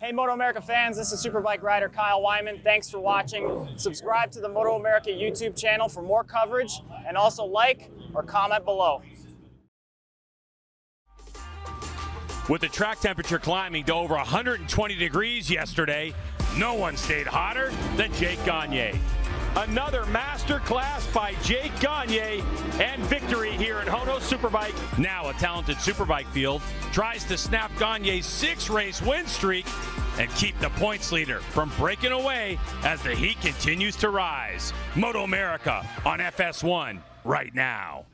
Hey MotoAmerica fans, this is Superbike rider Kyle Wyman. Thanks for watching. Subscribe to the MotoAmerica YouTube channel for more coverage, and also like or comment below. With the track temperature climbing to over 120 degrees yesterday, no one stayed hotter than Jake Gagne. Another master class by Jake Gagne, and victory here at HONOS Superbike. Now a talented Superbike field tries to snap Gagne's 6-race win streak and keep the points leader from breaking away as the heat continues to rise. MotoAmerica on FS1 right now.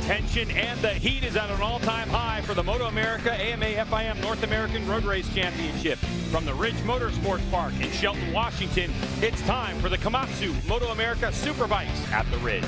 Tension and the heat is at an all-time high for the MotoAmerica AMA FIM North American Road Race Championship. From the Ridge Motorsports Park in Shelton, Washington, it's time for the Komatsu MotoAmerica Superbikes at the Ridge.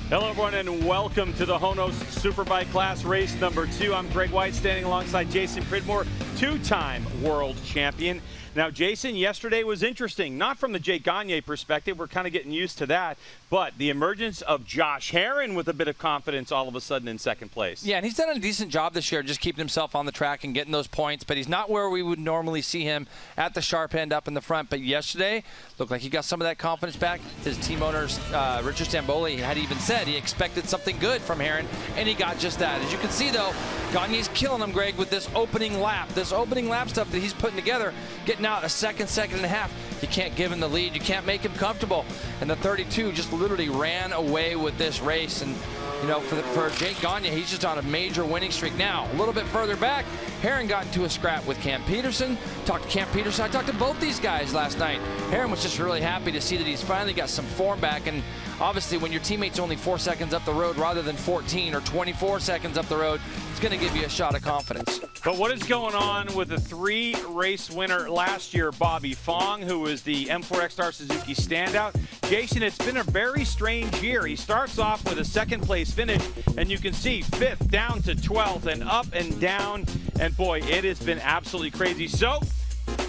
Hello everyone and welcome to the HONOS Superbike class race number 2. I'm Greg White standing alongside Jason Pridmore, two-time world champion. Now Jason, yesterday was interesting, not from the Jake Gagne perspective, we're kind of getting used to that, but the emergence of Josh Herrin with a bit of confidence all of a sudden in second place. Yeah, and he's done a decent job this year just keeping himself on the track and getting those points, but he's not where we would normally see him at the sharp end up in the front. But yesterday, looked like he got some of that confidence back. His team owners, Richard Stamboli, had even said he expected something good from Herrin, and he got just that. As you can see, though, Gagne's killing him, Greg, with this opening lap. This opening lap stuff that he's putting together, getting out a second and a half. You can't give him the lead. You can't make him comfortable. And the 32 just literally ran away with this race. And, you know, for Jake Gagne, he's just on a major winning streak now. A little bit further back, Herrin got into a scrap with Cam Peterson. Talked to Cam Peterson. I talked to both these guys last night. Herrin was just really happy to see that he's finally got some form back. And obviously, when your teammate's only 4 seconds up the road rather than 14 or 24 seconds up the road, it's going to give you a shot of confidence. But what is going on with the 3-race winner last year, Bobby Fong, who was the M4 X-Star Suzuki standout? Jason, it's been a very strange year. He starts off with a second-place finish, and you can see 5th down to 12th and up and down. And boy, it has been absolutely crazy. So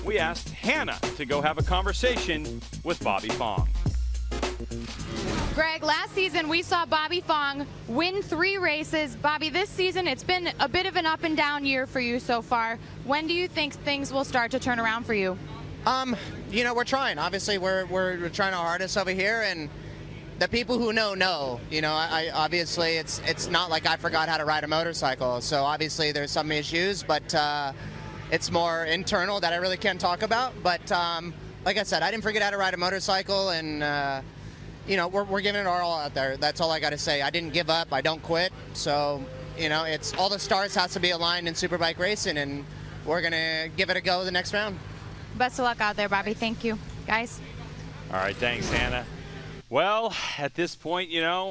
we asked Hannah to go have a conversation with Bobby Fong. Greg, last season we saw Bobby Fong win 3 races. Bobby, this season it's been a bit of an up and down year for you so far. When do you think things will start to turn around for you? You know, we're trying. Obviously, we're trying our hardest over here, and the people who know. You know, I obviously it's not like I forgot how to ride a motorcycle. So obviously there's some issues, but it's more internal that I really can't talk about. But like I said, I didn't forget how to ride a motorcycle, and you know, we're giving it our all out there. That's all I got to say. I didn't give up. I don't quit. So, you know, it's all the stars has to be aligned in Superbike racing, and we're going to give it a go the next round. Best of luck out there, Bobby. Thank you, guys. All right, thanks, Hannah. Well, at this point, you know,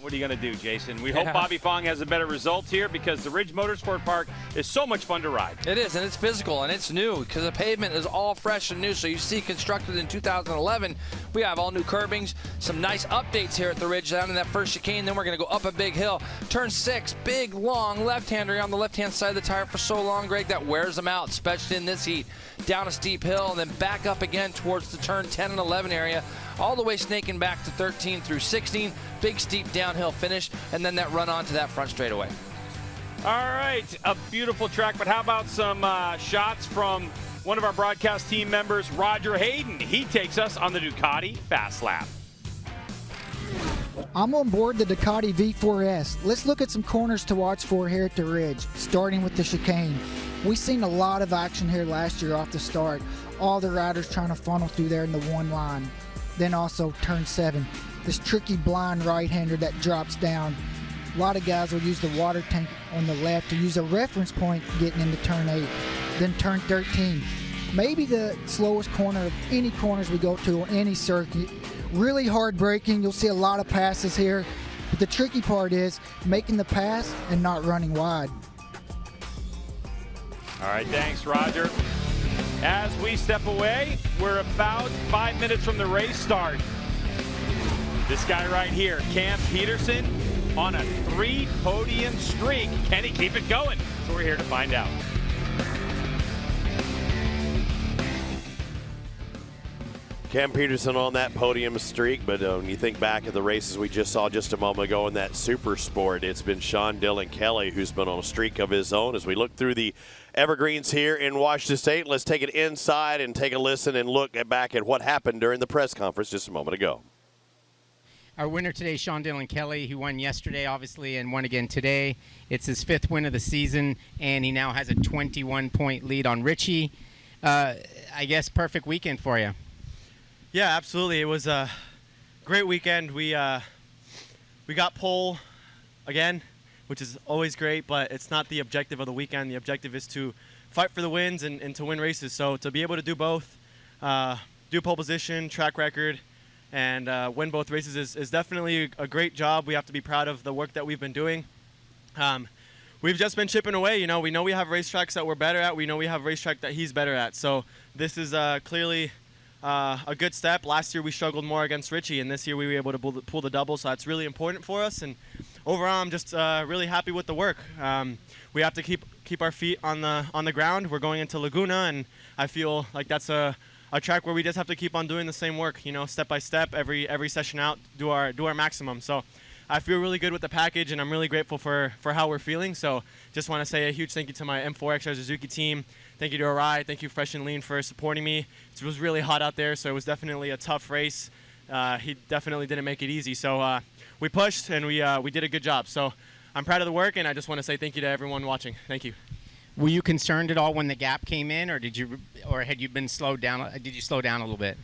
what are you going to do, Jason? We hope Bobby Fong has a better result here because the Ridge Motorsports Park is so much fun to ride. It is, and it's physical, and it's new because the pavement is all fresh and new. So you see constructed in 2011. We have all new curbings, some nice updates here at the Ridge down in that first chicane. Then we're going to go up a big hill. Turn 6, big, long left-hander on the left-hand side of the tire for so long, Greg, that wears them out, especially in this heat. Down a steep hill and then back up again towards the turn 10 and 11 area, all the way snaking back to 13 through 16. Big, steep downhill finish, and then that run on to that front straightaway. All right, a beautiful track, but how about some shots from one of our broadcast team members, Roger Hayden? He takes us on the Ducati Fast Lap. I'm on board the Ducati V4S. Let's look at some corners to watch for here at the Ridge, starting with the chicane. We've seen a lot of action here last year off the start. All the riders trying to funnel through there in the one line. Then also turn 7, this tricky blind right-hander that drops down. A lot of guys will use the water tank on the left to use a reference point getting into turn 8. Then turn 13, maybe the slowest corner of any corners we go to on any circuit. Really hard braking, you'll see a lot of passes here. But the tricky part is making the pass and not running wide. All right, thanks, Roger. As we step away, we're about 5 minutes from the race start. This guy right here, Cam Peterson, on a 3-podium streak. Can he keep it going? So we're here to find out. Cam Peterson on that podium streak, but when you think back at the races we just saw just a moment ago in that Super Sport, it's been Sean Dillon Kelly who's been on a streak of his own. As we look through the evergreens here in Washington State, let's take it inside and take a listen and look back at what happened during the press conference just a moment ago. Our winner today, Sean Dillon Kelly, who won yesterday, obviously, and won again today. It's his 5th win of the season, and he now has a 21-point lead on Richie. I guess perfect weekend for you. Yeah, absolutely. It was a great weekend. We got pole again, which is always great, but it's not the objective of the weekend. The objective is to fight for the wins and to win races. So to be able to do both, do pole position, track record, and win both races is definitely a great job. We have to be proud of the work that we've been doing. We've just been chipping away. You know, we know we have racetracks that we're better at. We know we have a racetrack that he's better at. So this is clearly a good step. Last year we struggled more against Richie, and this year we were able to pull the double, so that's really important for us. And overall, I'm just really happy with the work. We have to keep our feet on the ground. We're going into Laguna, and I feel like that's a track where we just have to keep on doing the same work, you know, step by step, every session out, do our maximum. So I feel really good with the package, and I'm really grateful for how we're feeling. So just want to say a huge thank you to my M4XR Suzuki team. Thank you to Arai. Thank you, Fresh and Lean, for supporting me. It was really hot out there, so it was definitely a tough race. He definitely didn't make it easy. So we pushed, and we did a good job. So I'm proud of the work, and I just want to say thank you to everyone watching. Thank you. Were you concerned at all when the gap came in, or had you been slowed down? Did you slow down a little bit?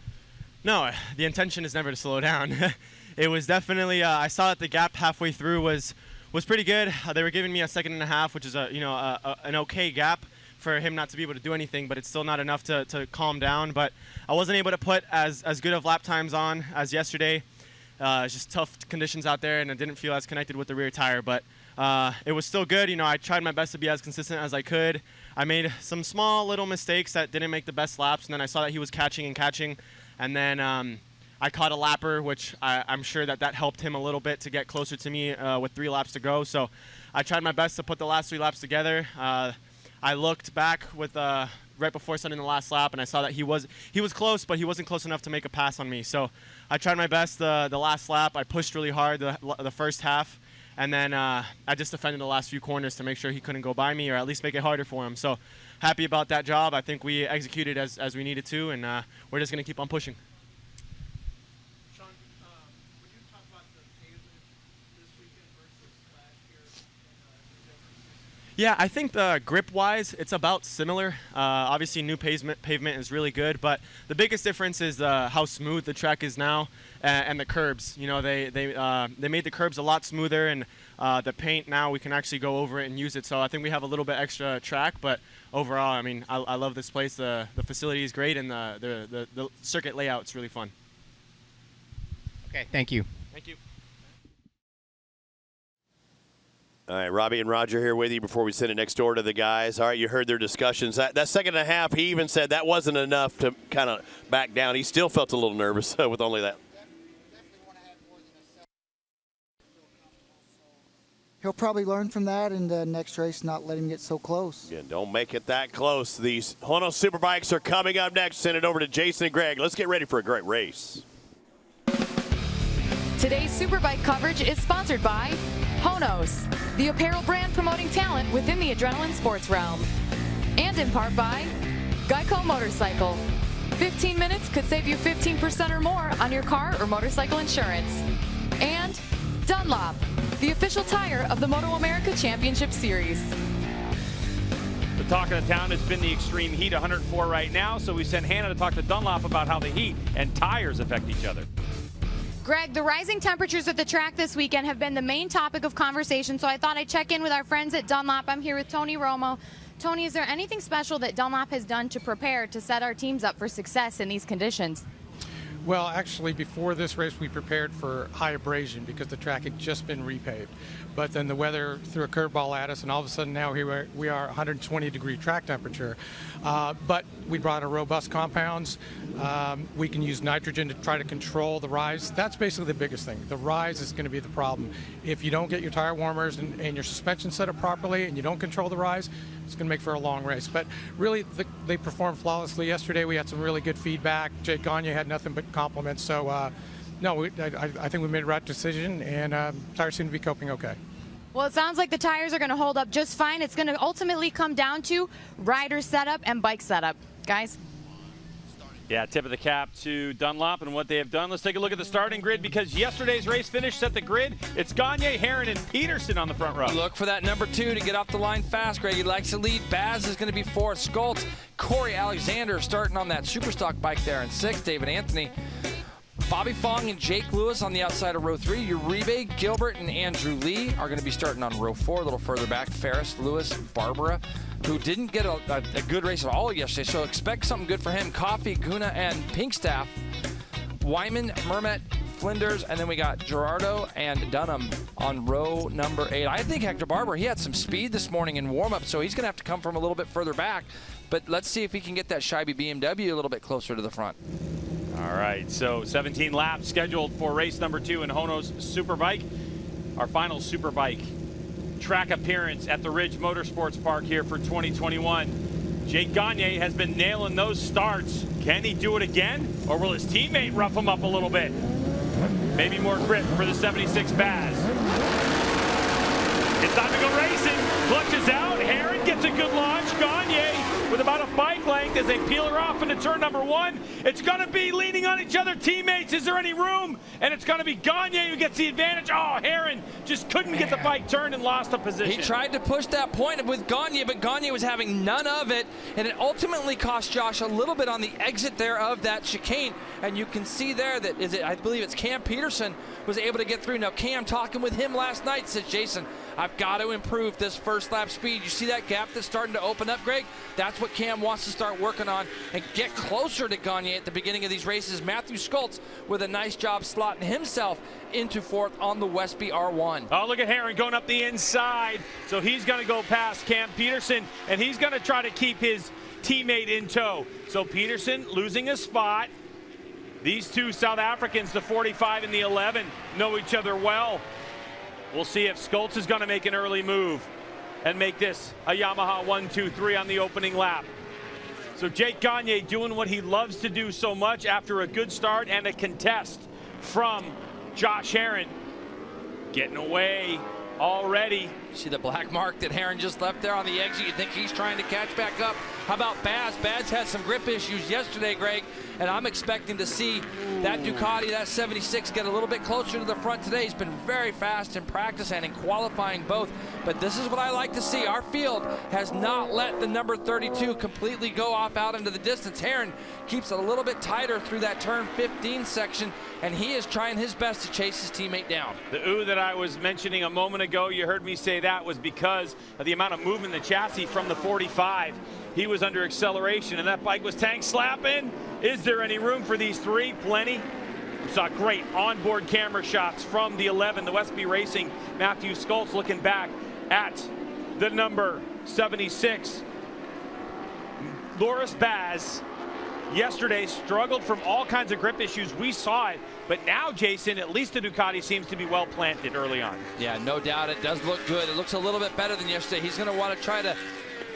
No, the intention is never to slow down. It was definitely I saw that the gap halfway through was pretty good. They were giving me a 1.5 seconds, which is an okay gap for him not to be able to do anything, but it's still not enough to calm down. But I wasn't able to put as good of lap times on as yesterday. It's just tough conditions out there, and I didn't feel as connected with the rear tire. But it was still good. You know, I tried my best to be as consistent as I could. I made some small little mistakes that didn't make the best laps, and then I saw that he was catching, and then I caught a lapper, which I'm sure that helped him a little bit to get closer to me with 3 laps to go. So I tried my best to put the last 3 laps together. I looked back with right before starting the last lap, and I saw that he was close, but he wasn't close enough to make a pass on me. So I tried my best the last lap. I pushed really hard the first half, and then I just defended the last few corners to make sure he couldn't go by me, or at least make it harder for him. So happy about that job. I think we executed as we needed to, and we're just going to keep on pushing. Sean, would you talk about the pavement this weekend versus last year? Yeah, I think grip-wise, it's about similar. Obviously, new pavement is really good, but the biggest difference is how smooth the track is now, and the curbs. You know, they made the curbs a lot smoother, and the paint now we can actually go over it and use it. So I think we have a little bit extra track, but overall, I mean, I love this place. The facility is great, and the circuit layout's really fun. Okay, thank you. Thank you. All right, Robbie and Roger here with you before we send it next door to the guys. All right, you heard their discussions. That 1.5 seconds, he even said that wasn't enough to kind of back down. He still felt a little nervous with only that. He'll probably learn from that in the next race, not let him get so close. Yeah, don't make it that close. These HONOS Superbikes are coming up next. Send it over to Jason and Greg. Let's get ready for a great race. Today's Superbike coverage is sponsored by HONOS, the apparel brand promoting talent within the adrenaline sports realm. And in part by Geico Motorcycle. 15 minutes could save you 15% or more on your car or motorcycle insurance. And Dunlop, the official tire of the MotoAmerica Championship Series. The talk of the town has been the extreme heat, 104 right now, so we sent Hannah to talk to Dunlop about how the heat and tires affect each other. Greg, the rising temperatures at the track this weekend have been the main topic of conversation, so I thought I'd check in with our friends at Dunlop. I'm here with Tony Romo. Tony, is there anything special that Dunlop has done to prepare to set our teams up for success in these conditions? Well, actually, before this race, we prepared for high abrasion because the track had just been repaved. But then the weather threw a curveball at us, and all of a sudden now here we are 120-degree track temperature. But we brought a robust compounds. We can use nitrogen to try to control the rise. That's basically the biggest thing. The rise is going to be the problem. If you don't get your tire warmers and your suspension set up properly and you don't control the rise, it's going to make for a long race. But really, they performed flawlessly yesterday. We had some really good feedback. Jake Gagne had nothing but compliments. So, no, I think we made a right decision, and tires seem to be coping okay. Well, it sounds like the tires are going to hold up just fine. It's going to ultimately come down to rider setup and bike setup. Guys? Yeah, tip of the cap to Dunlop and what they have done. Let's take a look at the starting grid because yesterday's race finish set the grid. It's Gagne, Herron, and Peterson on the front row. Look for that number 2 to get off the line fast, Greg. He likes to lead. Baz is going to be 4th. Skoltz, Corey Alexander starting on that Superstock bike there in 6th. David Anthony. Bobby Fong and Jake Lewis on the outside of row 3. Uribe, Gilbert, and Andrew Lee are going to be starting on row 4. A little further back, Ferris, Lewis, Barbara, who didn't get a good race at all yesterday, so expect something good for him. Coffey, Guna, and Pinkstaff. Wyman, Mermet, Flinders, and then we got Gerardo and Dunham on row number 8. I think Hector Barber, he had some speed this morning in warm-up, so he's going to have to come from a little bit further back. But let's see if he can get that Scheibe BMW a little bit closer to the front. All right, so 17 laps scheduled for race number 2 in HONOS Superbike. Our final Superbike track appearance at the Ridge Motorsports Park here for 2021. Jake Gagne has been nailing those starts. Can he do it again, or will his teammate rough him up a little bit? Maybe more grip for the 76 Baz. It's time to go racing. Clutches out. Herron gets a good launch. Gagne with about a bike length as they peel her off into turn number 1. It's going to be leaning on each other teammates. Is there any room? And it's going to be Gagne who gets the advantage. Oh, Herron just couldn't get the bike turned and lost the position. He tried to push that point with Gagne, but Gagne was having none of it, and it ultimately cost Josh a little bit on the exit there of that chicane. And you can see there that I believe it's Cam Peterson was able to get through. Now, Cam, talking with him last night, says, Jason, I've got to improve this first lap speed. You see that gap that's starting to open up, Greg? That's what Cam wants to start working on and get closer to Gagne at the beginning of these races. Matthew Skoltz with a nice job slotting himself into 4th on the Westby R1. Oh, look at Herron going up the inside. So he's going to go past Cam Peterson, and he's going to try to keep his teammate in tow. So Peterson losing a spot. These two South Africans, the 45 and the 11, know each other well. We'll see if Skoltz is going to make an early move and make this a Yamaha 1-2-3 on the opening lap. So Jake Gagne doing what he loves to do so much after a good start and a contest from Josh Herron. Getting away already. See the black mark that Herron just left there on the exit. You think he's trying to catch back up. How about Baz? Baz had some grip issues yesterday, Greg, and I'm expecting to see that Ducati, that 76, get a little bit closer to the front today. He's been very fast in practice and in qualifying both, but this is what I like to see. Our field has not let the number 32 completely go off out into the distance. Herron keeps it a little bit tighter through that turn 15 section, and he is trying his best to chase his teammate down. The ooh that I was mentioning a moment ago, you heard me say that was because of the amount of movement in the chassis from the 45. He was under acceleration, and that bike was tank slapping. Is there any room for these three? Plenty. We saw great onboard camera shots from the 11, the Westby Racing. Matthew Skoltz looking back at the number 76. Loris Baz yesterday struggled from all kinds of grip issues. We saw it, but now, Jason, at least the Ducati seems to be well planted early on. Yeah, no doubt. It does look good. It looks a little bit better than yesterday. He's going to want to try to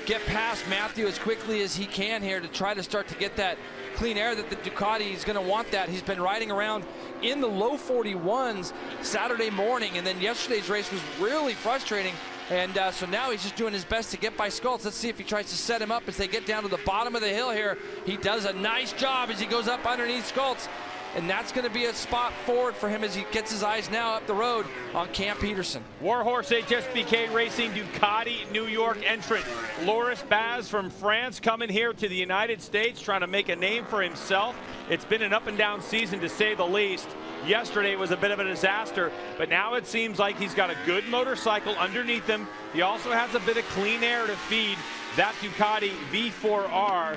get past Matthew as quickly as he can here to try to start to get that clean air that the Ducati is going to want that. He's been riding around in the low 41s Saturday morning, and then yesterday's race was really frustrating. And so now he's just doing his best to get by Skoltz. Let's see if he tries to set him up as they get down to the bottom of the hill here. He does a nice job as he goes up underneath Skoltz. And that's going to be a spot forward for him as he gets his eyes now up the road on Cam Peterson. Warhorse HSBK Racing Ducati New York entrant. Loris Baz from France coming here to the United States trying to make a name for himself. It's been an up and down season to say the least. Yesterday was a bit of a disaster, but now it seems like he's got a good motorcycle underneath him. He also has a bit of clean air to feed that Ducati V4R,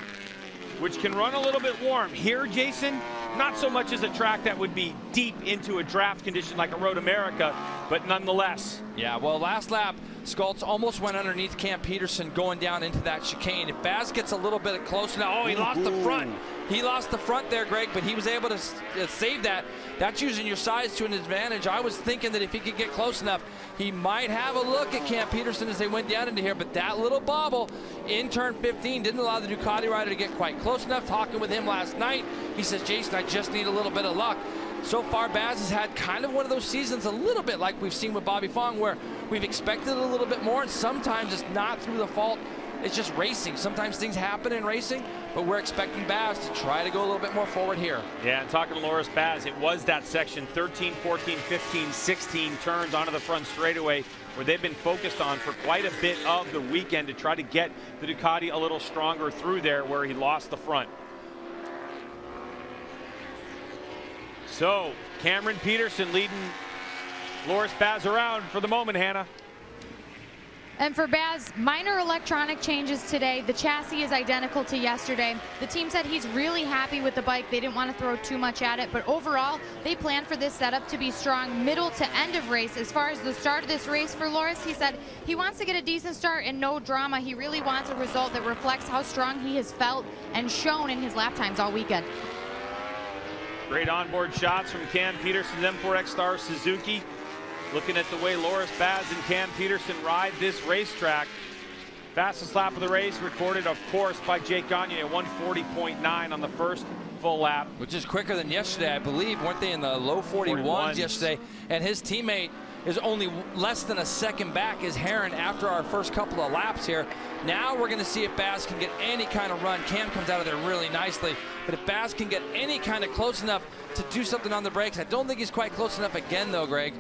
which can run a little bit warm. Here, Jason, Not so much as a track that would be deep into a draft condition like a Road America, but nonetheless. Yeah, well, last lap, Skoltz almost went underneath Cam Peterson going down into that chicane. If Baz gets a little bit close now, he lost the front. He lost the front there, Greg, but he was able to save that. That's using your size to an advantage. I was thinking that if he could get close enough, he might have a look at Cam Peterson as they went down into here, but that little bobble in turn 15 didn't allow the Ducati rider to get quite close enough. Talking with him last night, he says, Jason, I just need a little bit of luck. So far, Baz has had kind of one of those seasons a little bit like we've seen with Bobby Fong, where we've expected a little bit more, and sometimes it's not through the fault. It's just racing. Sometimes things happen in racing, but we're expecting Baz to try to go a little bit more forward here. Yeah, and talking to Loris Baz, it was that section 13, 14, 15, 16 turns onto the front straightaway where they've been focused on for quite a bit of the weekend to try to get the Ducati a little stronger through there where he lost the front. So, Cameron Peterson leading Loris Baz around for the moment, Hannah. And for Baz, minor electronic changes today. The chassis is identical to yesterday. The team said he's really happy with the bike. They didn't want to throw too much at it, but overall, they plan for this setup to be strong middle to end of race. As far as the start of this race for Loris, he said he wants to get a decent start and no drama. He really wants a result that reflects how strong he has felt and shown in his lap times all weekend. Great onboard shots from Cam Peterson's M4X Star Suzuki. Looking at the way Loris Baz and Cam Peterson ride this racetrack. Fastest lap of the race recorded, of course, by Jake Gagne at 140.9 on the first full lap. Which is quicker than yesterday, I believe. Weren't they in the low 41s yesterday? And his teammate is only less than a second back is Herron after our first couple of laps here. Now we're going to see if Baz can get any kind of run. Cam comes out of there really nicely. But if Baz can get any kind of close enough to do something on the brakes, I don't think he's quite close enough again, though, Greg.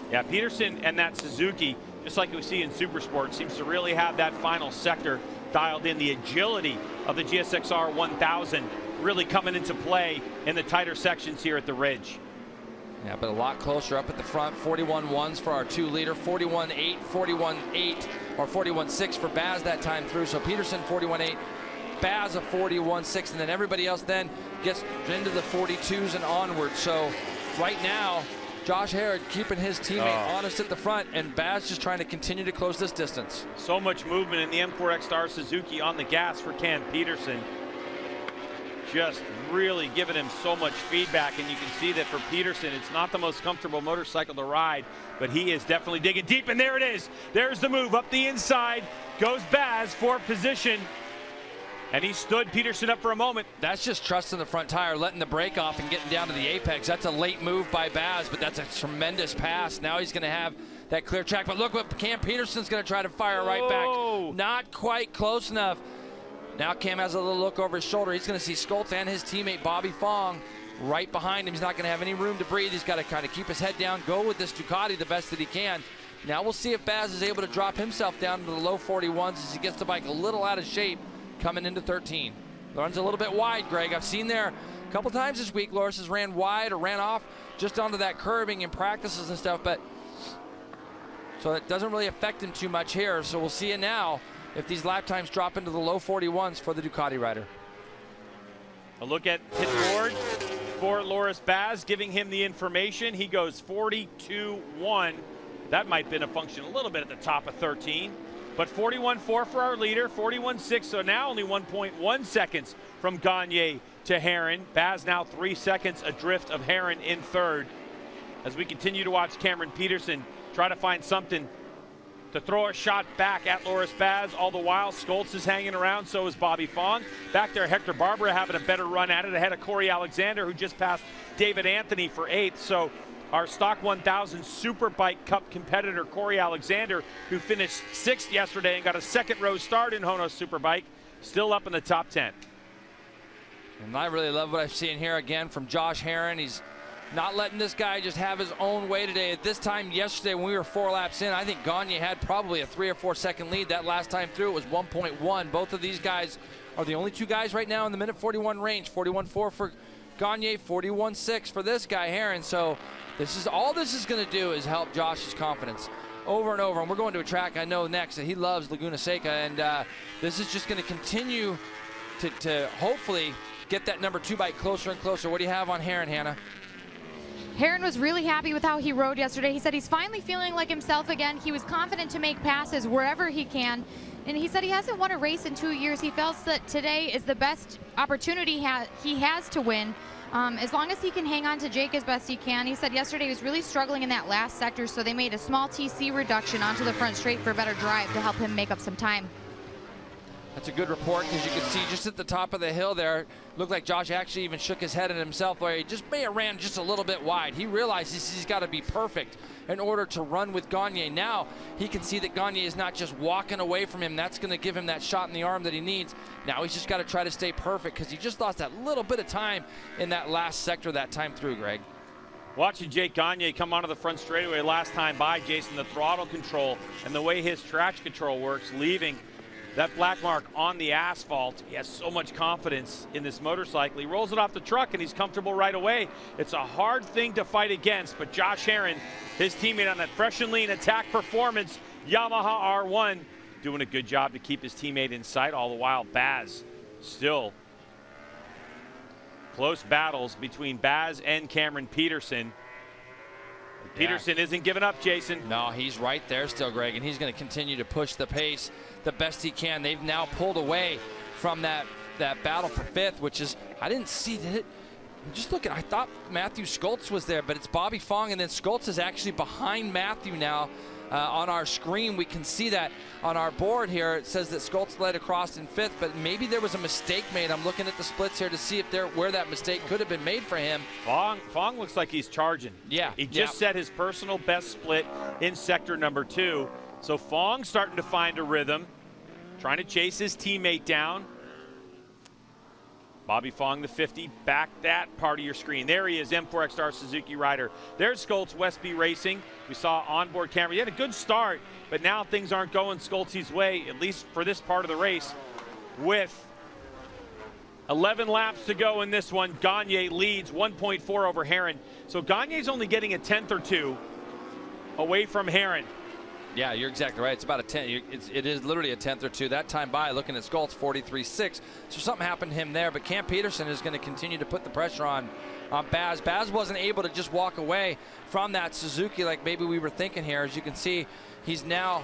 Yeah, Peterson and that Suzuki, just like we see in Supersport, seems to really have that final sector dialed in. The agility of the GSXR 1000 really coming into play in the tighter sections here at the Ridge. Yeah, but a lot closer up at the front. 41.1s for our 2-liter, 41.8, 41.8, or 41.6 for Baz that time through. So Peterson 41.8, Baz a 41.6, and then everybody else then gets into the 42s and onward. So right now, Josh Herod keeping his teammate honest at the front, and Baz just trying to continue to close this distance. So much movement in the M4X Star Suzuki on the gas for Cam Peterson. Just really giving him so much feedback, and you can see that for Peterson, it's not the most comfortable motorcycle to ride, but he is definitely digging deep, and there it is. There's the move up the inside. Goes Baz for position. And he stood Peterson up for a moment. That's just trusting the front tire, letting the brake off and getting down to the apex. That's a late move by Baz, but that's a tremendous pass. Now he's going to have that clear track. But look what Cam Peterson's going to try to fire right back. Not quite close enough. Now Cam has a little look over his shoulder. He's going to see Skoltz and his teammate Bobby Fong right behind him. He's not going to have any room to breathe. He's got to kind of keep his head down, go with this Ducati the best that he can. Now we'll see if Baz is able to drop himself down to the low 41s as he gets the bike a little out of shape coming into 13. Runs a little bit wide, Greg. I've seen there a couple times this week, Loris has ran wide or ran off just onto that curbing in practices and stuff, but so it doesn't really affect him too much here. So we'll see it now if these lap times drop into the low 41s for the Ducati rider. A look at pit board for Loris Baz, giving him the information. He goes 42.1. That might have been a function a little bit at the top of 13. But 41.4 for our leader, 41.6, so now only 1.1 seconds from Gagne to Herron. Baz now 3 seconds adrift of Herron in third. As we continue to watch Cameron Peterson try to find something to throw a shot back at Loris Baz. All the while, Skoltz is hanging around, so is Bobby Fong. Back there, Hector Barbera having a better run at it ahead of Corey Alexander, who just passed David Anthony for 8th. So our Stock 1000 Superbike Cup competitor, Corey Alexander, who finished 6th yesterday and got a second row start in HONOS Superbike, still up in the top 10. And I really love what I've seen here again from Josh Herron. He's not letting this guy just have his own way today. At this time yesterday when we were 4 laps in, I think Gagne had probably a 3 or 4 second lead. That last time through it was 1.1. Both of these guys are the only 2 guys right now in the minute 41 range. 41.4 for Gagne, 41.6 for this guy Herron. So this is all this is going to do is help Josh's confidence over and over. And we're going to a track I know next that he loves, Laguna Seca, and this is just going to continue to hopefully get that number 2 bike closer and closer. What do you have on Herrin, Hannah? Herrin was really happy with how he rode yesterday. He said he's finally feeling like himself again. He was confident to make passes wherever he can. And he said he hasn't won a race in 2 years. He feels that today is the best opportunity he has to win. As long as he can hang on to Jake as best he can. He said yesterday he was really struggling in that last sector, so they made a small TC reduction onto the front straight for a better drive to help him make up some time. That's a good report, because you can see just at the top of the hill there, looked like Josh actually even shook his head at himself where he just may have ran just a little bit wide. He realizes he's got to be perfect in order to run with Gagne. Now he can see that Gagne is not just walking away from him. That's going to give him that shot in the arm that he needs. Now he's just got to try to stay perfect, because he just lost that little bit of time in that last sector that time through, Greg. Watching Jake Gagne come onto the front straightaway last time by, Jason, the throttle control and the way his traction control works, leaving that black mark on the asphalt. He has so much confidence in this motorcycle. He rolls it off the truck and he's comfortable right away. It's a hard thing to fight against, but Josh Herrin, his teammate on that fresh and lean attack performance Yamaha R1, doing a good job to keep his teammate in sight. All the while, Baz still close battles between Baz and Cameron Peterson. Peterson isn't giving up, Jason. No, he's right there still, Greg, and he's going to continue to push the pace the best he can. They've now pulled away from that battle for 5th, which is, I didn't see that. Just look at, I thought Matthew Schultz was there, but it's Bobby Fong, and then Schultz is actually behind Matthew now. On our screen, we can see that on our board here. It says that Schultz led across in 5th, but maybe there was a mistake made. I'm looking at the splits here to see if where that mistake could have been made for him. Fong looks like he's charging. Yeah. He just set his personal best split in sector number 2. So Fong's starting to find a rhythm, trying to chase his teammate down. Bobby Fong, the 50, back that part of your screen. There he is, M4XR Suzuki rider. There's Schultz, Westby Racing. We saw onboard camera. He had a good start, but now things aren't going Schultz's way, at least for this part of the race. With 11 laps to go in this one, Gagne leads 1.4 over Herrin. So Gagne's only getting a 10th or 2 away from Herrin. Yeah, you're exactly right. It's about a 10. It is literally a 10th or 2. That time by, looking at Schultz, 43.6. So something happened to him there, but Cam Peterson is going to continue to put the pressure on Baz. Baz wasn't able to just walk away from that Suzuki like maybe we were thinking here. As you can see, he's now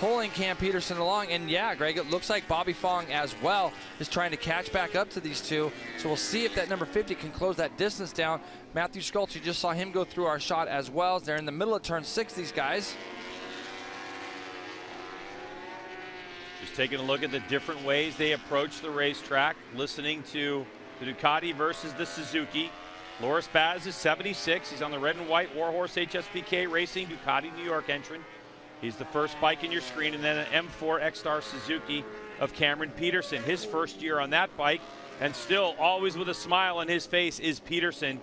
pulling Cam Peterson along. And yeah, Greg, it looks like Bobby Fong as well is trying to catch back up to these two. So we'll see if that number 50 can close that distance down. Matthew Schultz, you just saw him go through our shot as well. They're in the middle of turn 6, these guys. Just taking a look at the different ways they approach the racetrack, listening to the Ducati versus the Suzuki. Loris Baz is 76. He's on the red and white Warhorse HSBK Racing Ducati New York entrant. He's the first bike in your screen, and then an M4 X-Star Suzuki of Cameron Peterson. His first year on that bike, and still always with a smile on his face, is Peterson.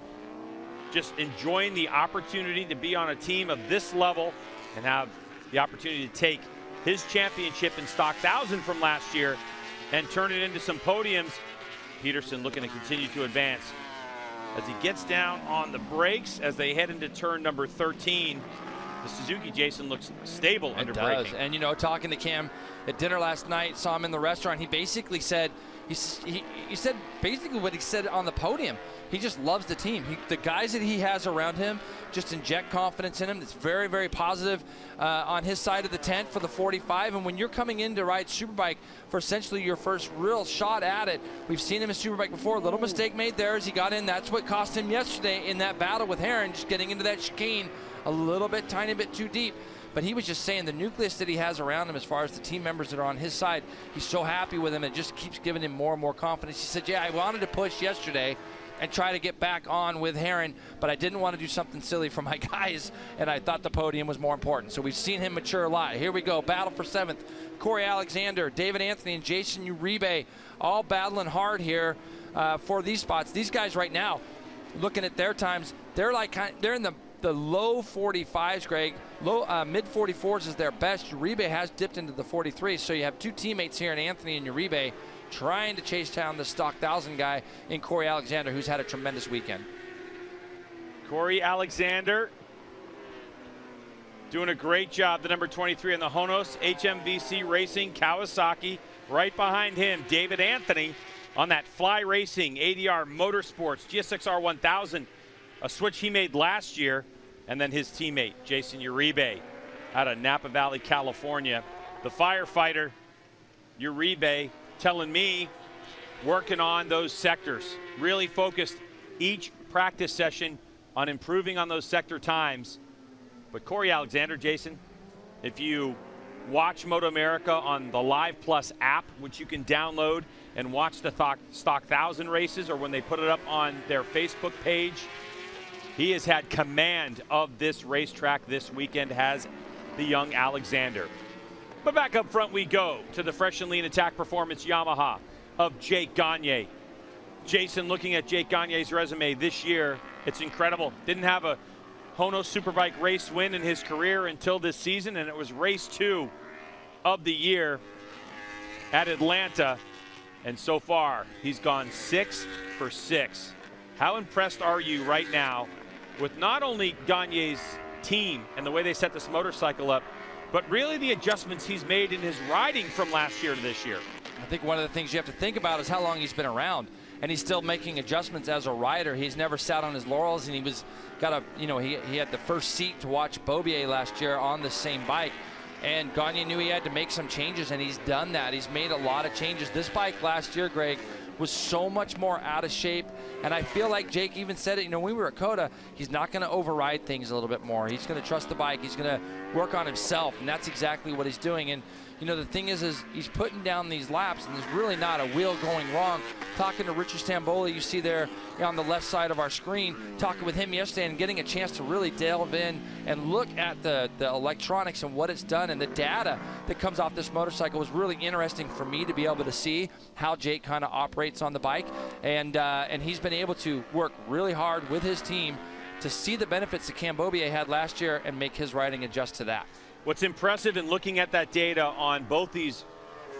Just enjoying the opportunity to be on a team of this level and have the opportunity to take his championship in Stock 1000 from last year and turn it into some podiums. Peterson looking to continue to advance. As he gets down on the brakes as they head into turn number 13, the Suzuki, Jason, looks stable under braking. And, you know, talking to Cam at dinner last night, saw him in the restaurant, he basically said, he said basically what he said on the podium. He just loves the team. The guys that he has around him just inject confidence in him. It's very, very positive on his side of the tent for the 45. And when you're coming in to ride Superbike for essentially your first real shot at it, we've seen him in Superbike before. A little mistake made there as he got in. That's what cost him yesterday in that battle with Herrin, just getting into that chicane a little bit, tiny bit too deep. But he was just saying the nucleus that he has around him as far as the team members that are on his side, he's so happy with him. It just keeps giving him more and more confidence. He said, yeah, I wanted to push yesterday and try to get back on with Herrin, but I didn't want to do something silly for my guys, and I thought the podium was more important. So we've seen him mature a lot. Here we go, battle for 7th. Corey Alexander, David Anthony, and Jason Uribe all battling hard here for these spots. These guys right now, looking at their times, they're in the low 45s, Greg. Mid 44s is their best. Uribe has dipped into the 43s, so you have two teammates here in Anthony and Uribe trying to chase down the Stock 1000 guy in Corey Alexander, who's had a tremendous weekend. Corey Alexander doing a great job, the number 23 in the HONOS HMVC Racing Kawasaki. Right behind him, David Anthony on that Fly Racing ADR Motorsports GSX-R 1000, a switch he made last year, and then his teammate, Jason Uribe, out of Napa Valley, California. The firefighter, Uribe, telling me, working on those sectors, really focused each practice session on improving on those sector times. But Corey Alexander, Jason, if you watch MotoAmerica on the Live Plus app, which you can download and watch the Stock 1000 races, or when they put it up on their Facebook page, he has had command of this racetrack this weekend, has the young Alexander. But back up front we go to the fresh and lean attack performance Yamaha of Jake Gagne. Jason, looking at Jake Gagne's resume this year, it's incredible. Didn't have a HONOS Superbike race win in his career until this season, and it was race 2 of the year at Atlanta. And so far, he's gone 6 for 6. How impressed are you right now with not only Gagne's team and the way they set this motorcycle up, but really the adjustments he's made in his riding from last year to this year? I think one of the things you have to think about is how long he's been around, and he's still making adjustments as a rider. He's never sat on his laurels, and he had the first seat to watch Beaubier last year on the same bike. And Gagne knew he had to make some changes, and he's done that. He's made a lot of changes. This bike last year, Greg, was so much more out of shape, and I feel like Jake even said it, when we were at COTA, he's not going to override things a little bit more. He's going to trust the bike. He's going to work on himself, and that's exactly what he's doing. And the thing is he's putting down these laps, and there's really not a wheel going wrong. Talking to Richard Stamboli, you see there on the left side of our screen, talking with him yesterday and getting a chance to really delve in and look at the electronics and what it's done, and the data that comes off this motorcycle was really interesting for me to be able to see how Jake kind of operates on the bike. And he's been able to work really hard with his team to see the benefits that Cam Beaubier had last year and make his riding adjust to that. What's impressive in looking at that data on both these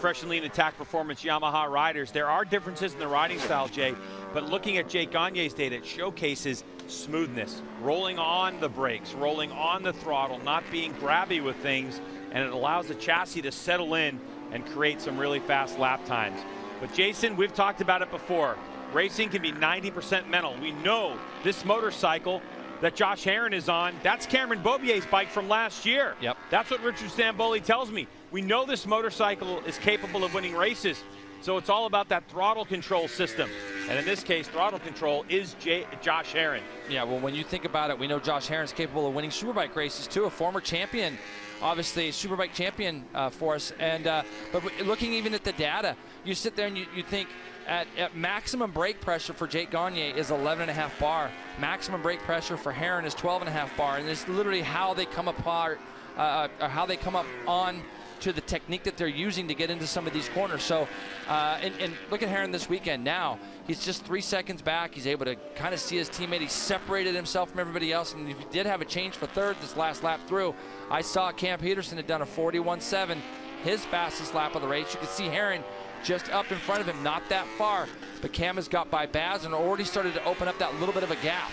fresh and lean attack performance Yamaha riders, there are differences in the riding style, Jay, but looking at Jake Gagne's data, it showcases smoothness, rolling on the brakes, rolling on the throttle, not being grabby with things, and it allows the chassis to settle in and create some really fast lap times. But Jason, we've talked about it before. Racing can be 90% mental. We know this motorcycle that Josh Herrin is on, that's Cameron Beaubier's bike from last year. Yep. That's what Richard Stamboli tells me. We know this motorcycle is capable of winning races, so it's all about that throttle control system. And in this case, throttle control is Josh Herrin. Yeah, well, when you think about it, we know Josh Herrin's capable of winning Superbike races too, a former champion, obviously Superbike champion for us. And but looking even at the data, you sit there and you think, at maximum brake pressure for Jake Gagne is 11.5 bar. Maximum brake pressure for Herrin is 12.5 bar, and it's literally how they come apart, or how they come up on to the technique that they're using to get into some of these corners. So, and look at Herrin this weekend. Now he's just 3 seconds back. He's able to kind of see his teammate. He separated himself from everybody else, and he did have a change for third this last lap through. I saw Cam Peterson had done a 41.7, his fastest lap of the race. You can see Herrin just up in front of him, not that far. But Cam has got by Baz and already started to open up that little bit of a gap.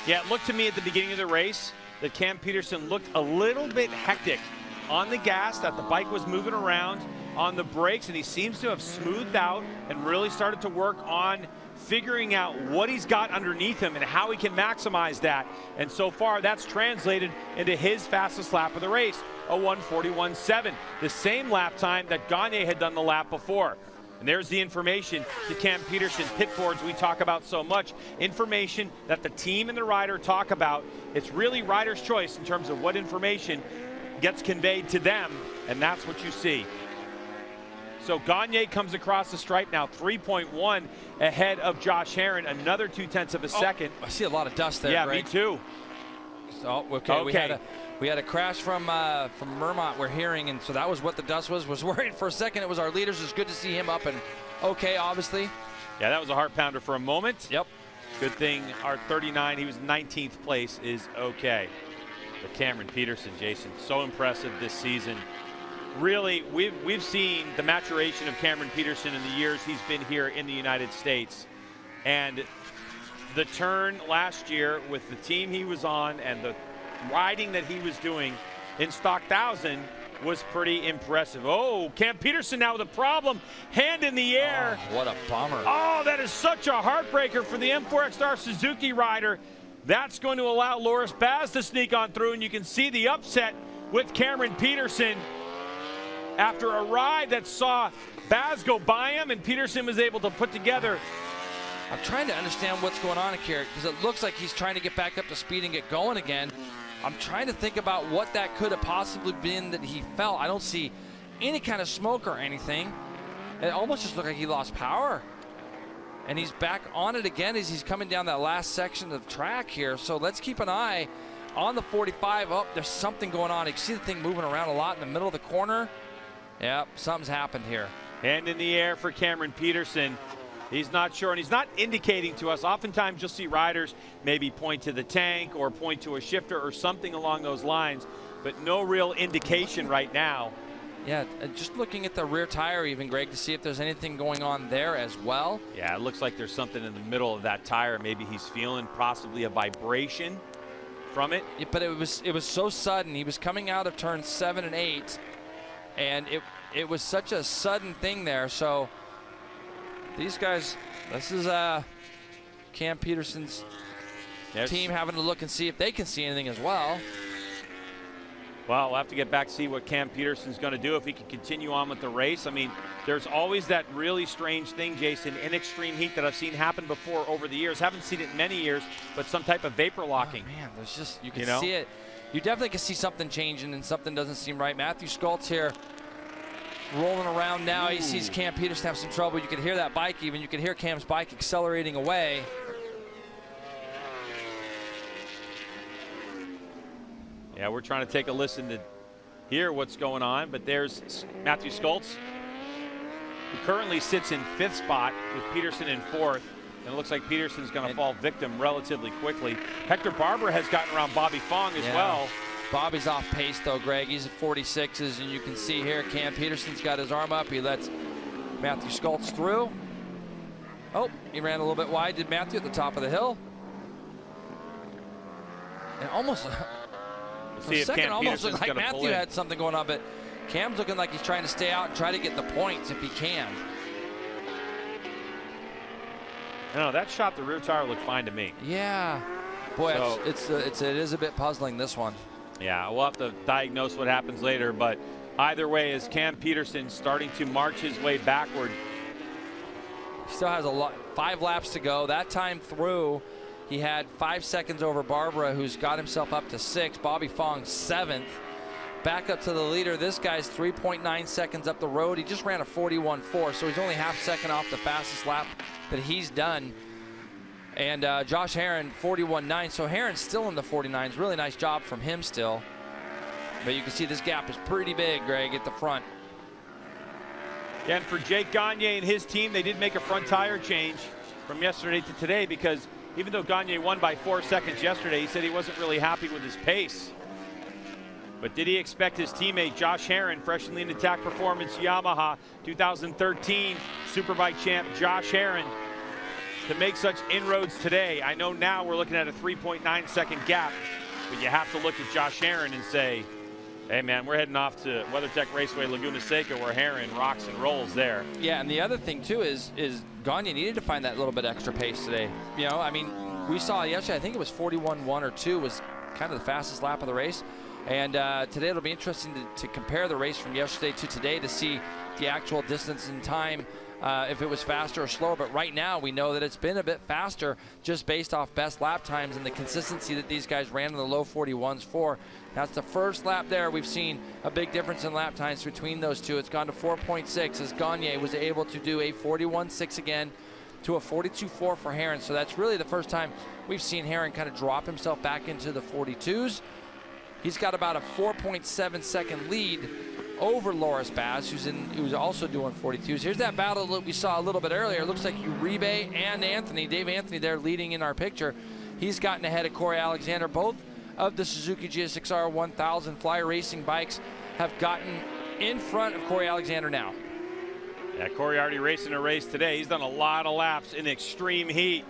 Yeah, it looked to me at the beginning of the race that Cam Peterson looked a little bit hectic on the gas, that the bike was moving around on the brakes, and he seems to have smoothed out and really started to work on figuring out what he's got underneath him and how he can maximize that. And so far, that's translated into his fastest lap of the race, a 1:41.7, the same lap time that Gagne had done the lap before. And there's the information to Cam Peterson. Pit boards we talk about so much. Information that the team and the rider talk about. It's really rider's choice in terms of what information gets conveyed to them, and that's what you see. So Gagne comes across the stripe now, 3.1 ahead of Josh Herrin, another 0.2 of a second. I see a lot of dust there, Yeah, Greg. me too. So, okay. We had a crash from Mermont, we're hearing, and so that was what the dust was. Was worried for a second. It was our leaders. It's good to see him up and okay, obviously. Yeah, that was a heart pounder for a moment. Yep. Good thing our 39, he was 19th place, is okay. But Cameron Peterson, Jason, so impressive this season. Really, we've seen the maturation of Cameron Peterson in the years he's been here in the United States. And the turn last year with the team he was on and the riding that he was doing in Stock 1000, was pretty impressive. Oh, Cam Peterson now with a problem. Hand in the air. Oh, what a bummer. Oh, that is such a heartbreaker for the M4XR Suzuki rider. That's going to allow Loris Baz to sneak on through, and you can see the upset with Cameron Peterson after a ride that saw Baz go by him, and Peterson was able to put together. I'm trying to understand what's going on here, because it looks like he's trying to get back up to speed and get going again. I'm trying to think about what that could have possibly been that he felt. I don't see any kind of smoke or anything. It almost just looked like he lost power. And he's back on it again as he's coming down that last section of track here. So let's keep an eye on the 45. Oh, there's something going on. You can see the thing moving around a lot in the middle of the corner. Yep, something's happened here. Hand in the air for Cameron Peterson. He's not sure, and he's not indicating to us. Oftentimes you'll see riders maybe point to the tank or point to a shifter or something along those lines, but no real indication right now. Yeah, just looking at the rear tire even, Greg, to see if there's anything going on there as well. Yeah, it looks like there's something in the middle of that tire. Maybe he's feeling possibly a vibration from it. Yeah, but it was so sudden. He was coming out of turns 7 and 8, and it was such a sudden thing there. So these guys, this is Cam Peterson's team having to look and see if they can see anything as well. Well, we'll have to get back to see what Cam Peterson's going to do if he can continue on with the race. I mean, there's always that really strange thing, Jason, in extreme heat that I've seen happen before over the years. Haven't seen it in many years, but some type of vapor locking. Oh, man, there's just, you can see it. You definitely can see something changing and something doesn't seem right. Matthew Schultz here rolling around now. He sees Cam Peterson have some trouble. You can hear that bike even. You can hear Cam's bike accelerating away. Yeah, we're trying to take a listen to hear what's going on, but there's Matthew Schultz, who currently sits in 5th spot with Peterson in 4th, and it looks like Peterson's going to fall victim relatively quickly. Hector Barber has gotten around Bobby Fong as well. Bobby's off pace though, Greg. He's at 46s, and you can see here Cam Peterson's got his arm up. He lets Matthew Schultz through. Oh, he ran a little bit wide, did Matthew, at the top of the hill. And almost, for a second, almost looked like Matthew had something going on, but Cam's looking like he's trying to stay out and try to get the points if he can. No, that shot the rear tire looked fine to me. Yeah. Boy, So- it is a bit puzzling, this one. Yeah, we'll have to diagnose what happens later, but either way, is Cam Peterson starting to march his way backward. He still has 5 laps to go. That time through, he had 5 seconds over Barbara, who's got himself up to 6. Bobby Fong 7th. Back up to the leader. This guy's 3.9 seconds up the road. He just ran a 41.4, so he's only half second off the fastest lap that he's done. And Josh Herron, 41.9. So Herron's still in the 49s. Really nice job from him still. But you can see this gap is pretty big, Greg, at the front. And for Jake Gagne and his team, they did make a front tire change from yesterday to today, because even though Gagne won by 4 seconds yesterday, he said he wasn't really happy with his pace. But did he expect his teammate Josh Herron, fresh in Lean Attack Performance Yamaha 2013 Superbike champ Josh Herron, to make such inroads today? I know now we're looking at a 3.9 second gap, but you have to look at Josh Herron and say, hey man, we're heading off to WeatherTech Raceway Laguna Seca, where Herron rocks and rolls there. Yeah, and the other thing too is Gagne needed to find that little bit extra pace today. You know, I mean, we saw yesterday, I think it was 41.1 or 2 was kind of the fastest lap of the race. And today it'll be interesting to compare the race from yesterday to today to see the actual distance and time, if it was faster or slower. But right now we know that it's been a bit faster just based off best lap times and the consistency that these guys ran in the low 41s for. That's the first lap there. We've seen a big difference in lap times between those two. It's gone to 4.6 as Gagne was able to do a 41.6 again to a 42.4 for Herron. So that's really the first time we've seen Herron kind of drop himself back into the 42s. He's got about a 4.7 second lead over Loris Baz, who's also doing 42s. Here's that battle that we saw a little bit earlier. It looks like Uribe and Anthony, Dave Anthony there leading in our picture. He's gotten ahead of Corey Alexander. Both of the Suzuki GSX-R 1000 Fly Racing bikes have gotten in front of Corey Alexander now. Yeah, Corey already racing a race today. He's done a lot of laps in extreme heat.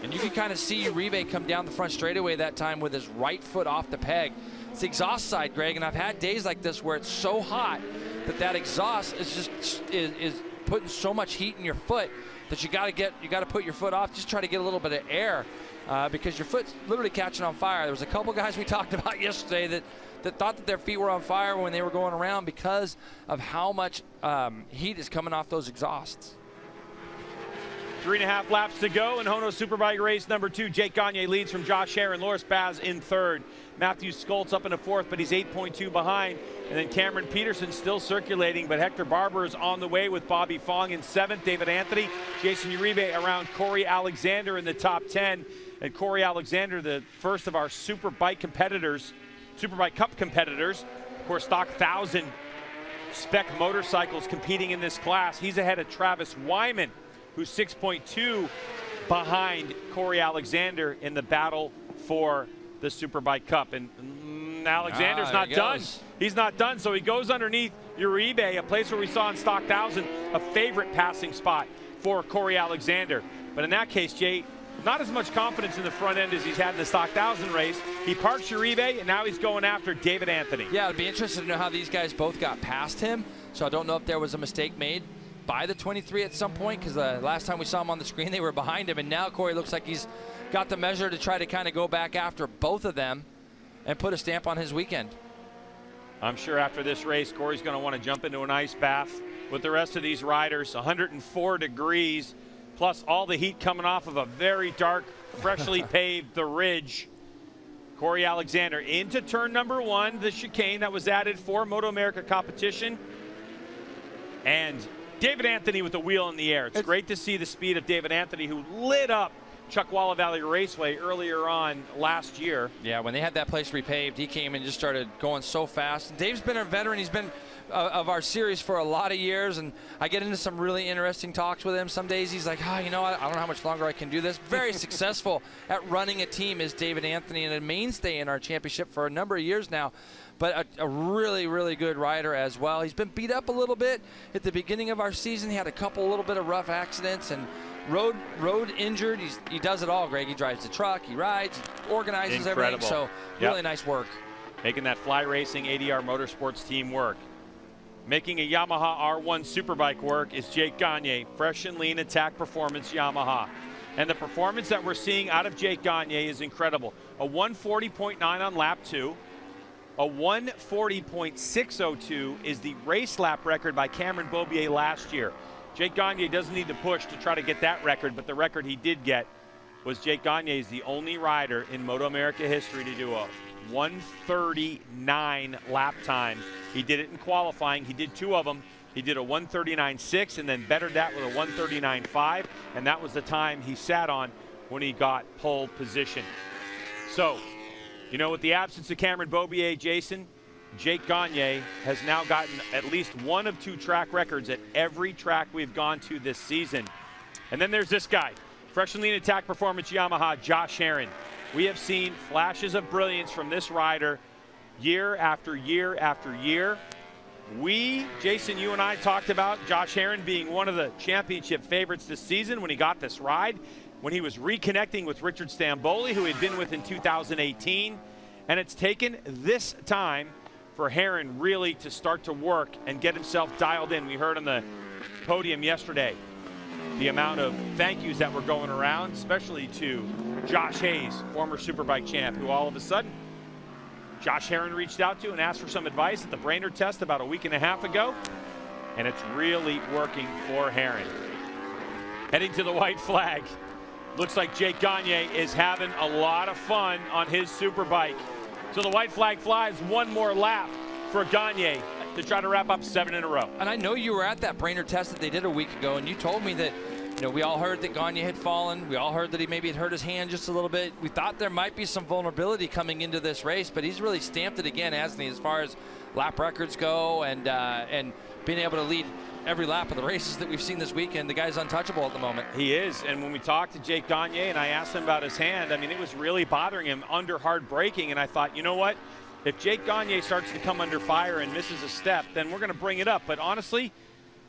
And you can kind of see Uribe come down the front straightaway that time with his right foot off the peg. It's the exhaust side, Greg, and I've had days like this where it's so hot that exhaust is just is putting so much heat in your foot that you got to put your foot off, just try to get a little bit of air because your foot's literally catching on fire. There was a couple guys we talked about yesterday that thought that their feet were on fire when they were going around because of how much heat is coming off those exhausts. 3.5 laps to go in HONOS Superbike race number 2. Jake Gagne leads from Josh Herron. Loris Baz in third. Matthew Skoltz up in the fourth, but he's 8.2 behind. And then Cameron Peterson still circulating, but Hector Barber is on the way with Bobby Fong in seventh. David Anthony, Jason Uribe around Corey Alexander in the top 10. And Corey Alexander, the first of our Superbike Cup competitors. Of course, stock 1,000 spec motorcycles competing in this class. He's ahead of Travis Wyman, who's 6.2 behind Corey Alexander in the battle for the Superbike Cup. And Alexander's not done. He's not done, so he goes underneath Uribe, a place where we saw in stock 1,000 a favorite passing spot for Corey Alexander. But in that case, Jay, not as much confidence in the front end as he's had in the stock 1,000 race. He parks Uribe, and now he's going after David Anthony. Yeah, I'd be interested to know how these guys both got past him. So I don't know if there was a mistake made by the 23 at some point, because the last time we saw him on the screen, they were behind him, and now Corey looks like he's got the measure to try to kind of go back after both of them and put a stamp on his weekend. I'm sure after this race, Corey's going to want to jump into an ice bath with the rest of these riders. 104 degrees, plus all the heat coming off of a very dark, freshly paved the Ridge. Corey Alexander into turn number 1, the chicane that was added for MotoAmerica competition. And David Anthony with the wheel in the air. It's great to see the speed of David Anthony, who lit up Chuckwalla Valley Raceway earlier on last year. Yeah, when they had that place repaved, he came and just started going so fast. Dave's been a veteran. He's been of our series for a lot of years, and I get into some really interesting talks with him. Some days he's like, you know, I don't know how much longer I can do this. Very successful at running a team is David Anthony, and a mainstay in our championship for a number of years now. But a really, really good rider as well. He's been beat up a little bit at the beginning of our season. He had a little bit of rough accidents and road injured. He does it all, Greg. He drives the truck, he rides, he organizes everything. So really nice work. Making that Fly Racing ADR Motorsports team work. Making a Yamaha R1 Superbike work is Jake Gagne, fresh and lean attack performance Yamaha. And the performance that we're seeing out of Jake Gagne is incredible. A 140.9 on lap 2. A 140.602 is the race lap record by Cameron Beaubier last year. Jake Gagne doesn't need to push to try to get that record, but the record he did get was Jake Gagne is the only rider in MotoAmerica history to do a 139 lap time. He did it in qualifying. He did 2 of them. He did a 139.6 and then bettered that with a 139.5, and that was the time he sat on when he got pole position. So, you know, with the absence of Cameron Beaubier, Jason, Jake Gagne has now gotten at least 1 of 2 track records at every track we've gone to this season. And then there's this guy, fresh and lean attack performance Yamaha, Josh Herron. We have seen flashes of brilliance from this rider year after year after year. Jason, you and I talked about Josh Herron being one of the championship favorites this season when he got this ride, when he was reconnecting with Richard Stamboli, who he'd been with in 2018. And it's taken this time for Herron really to start to work and get himself dialed in. We heard on the podium yesterday the amount of thank yous that were going around, especially to Josh Hayes, former Superbike champ, who all of a sudden Josh Herron reached out to and asked for some advice at the Brainerd test about a week and a half ago, and it's really working for Herron. Heading to the white flag. Looks like Jake Gagne is having a lot of fun on his Superbike. So the white flag flies, 1 more lap for Gagne to try to wrap up 7 in a row. And I know you were at that Brainerd test that they did a week ago, and you told me that, you know, we all heard that Gagne had fallen. We all heard that he maybe had hurt his hand just a little bit. We thought there might be some vulnerability coming into this race, but he's really stamped it again, hasn't he, as far as lap records go and being able to lead every lap of the races that we've seen this weekend. The guy's untouchable at the moment. He is, and when we talked to Jake Gagne and I asked him about his hand, I mean, it was really bothering him under hard braking, and I thought, you know what? If Jake Gagne starts to come under fire and misses a step, then we're going to bring it up. But honestly,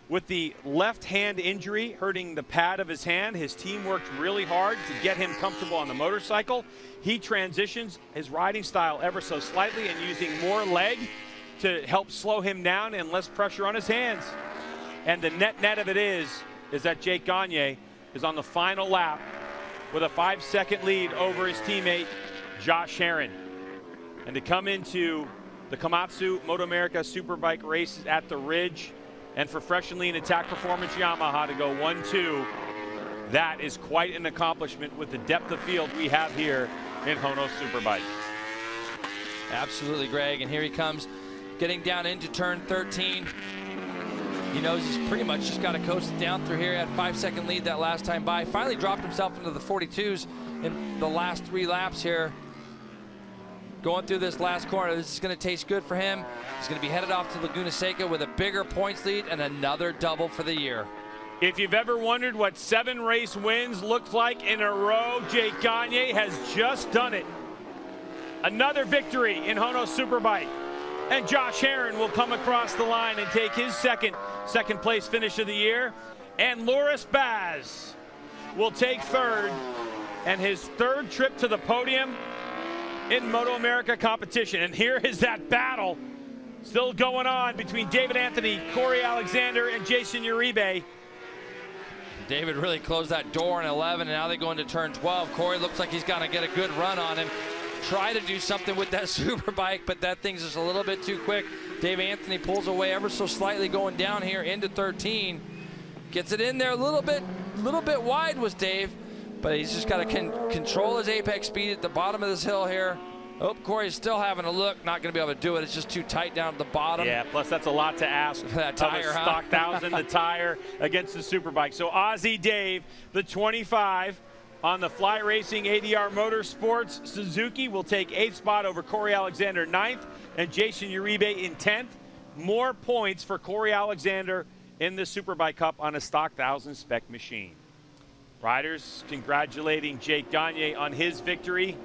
with the left hand injury hurting the pad of his hand. His team worked really hard to get him comfortable on the motorcycle. He transitions his riding style ever so slightly and using more leg to help slow him down and less pressure on his hands. And the net of it is that Jake Gagne is on the final lap with a 5-second lead over his teammate, Josh Herron. And to come into the Komatsu MotoAmerica Superbike races at the Ridge, and for Fresh and Lean Attack Performance Yamaha to go 1-2, that is quite an accomplishment with the depth of field we have here in HONOS Superbike. Absolutely, Greg, and here he comes getting down into turn 13. He knows he's pretty much just got to coast it down through here. He had a 5-second lead that last time by. Finally dropped himself into the 42s in the last 3 laps here. Going through this last corner, this is going to taste good for him. He's going to be headed off to Laguna Seca with a bigger points lead and another double for the year. If you've ever wondered what 7 race wins look like in a row, Jake Gagne has just done it. Another victory in HONOS Superbike. And Josh Herron will come across the line and take his second place finish of the year. And Loris Baz will take third and his 3rd trip to the podium in MotoAmerica competition. And here is that battle still going on between David Anthony, Corey Alexander, and Jason Uribe. David really closed that door in 11, and now they go into turn 12. Corey looks like he's got to get a good run on him. Try to do something with that Superbike, but that thing's just a little bit too quick. Dave Anthony pulls away ever so slightly going down here into 13. Gets it in there a little bit wide was Dave, but he's just got to control his apex speed at the bottom of this hill here. Oh, Corey's still having a look. Not going to be able to do it. It's just too tight down at the bottom. Yeah, plus that's a lot to ask for that tire, of a stock 1000, the tire against the Superbike. So Aussie Dave, the 25, on the Fly Racing ADR Motorsports Suzuki will take 8th spot over Corey Alexander 9th and Jason Uribe in 10th. More points for Corey Alexander in the Superbike Cup on a stock 1000 spec machine. Riders congratulating Jake Gagne on his victory.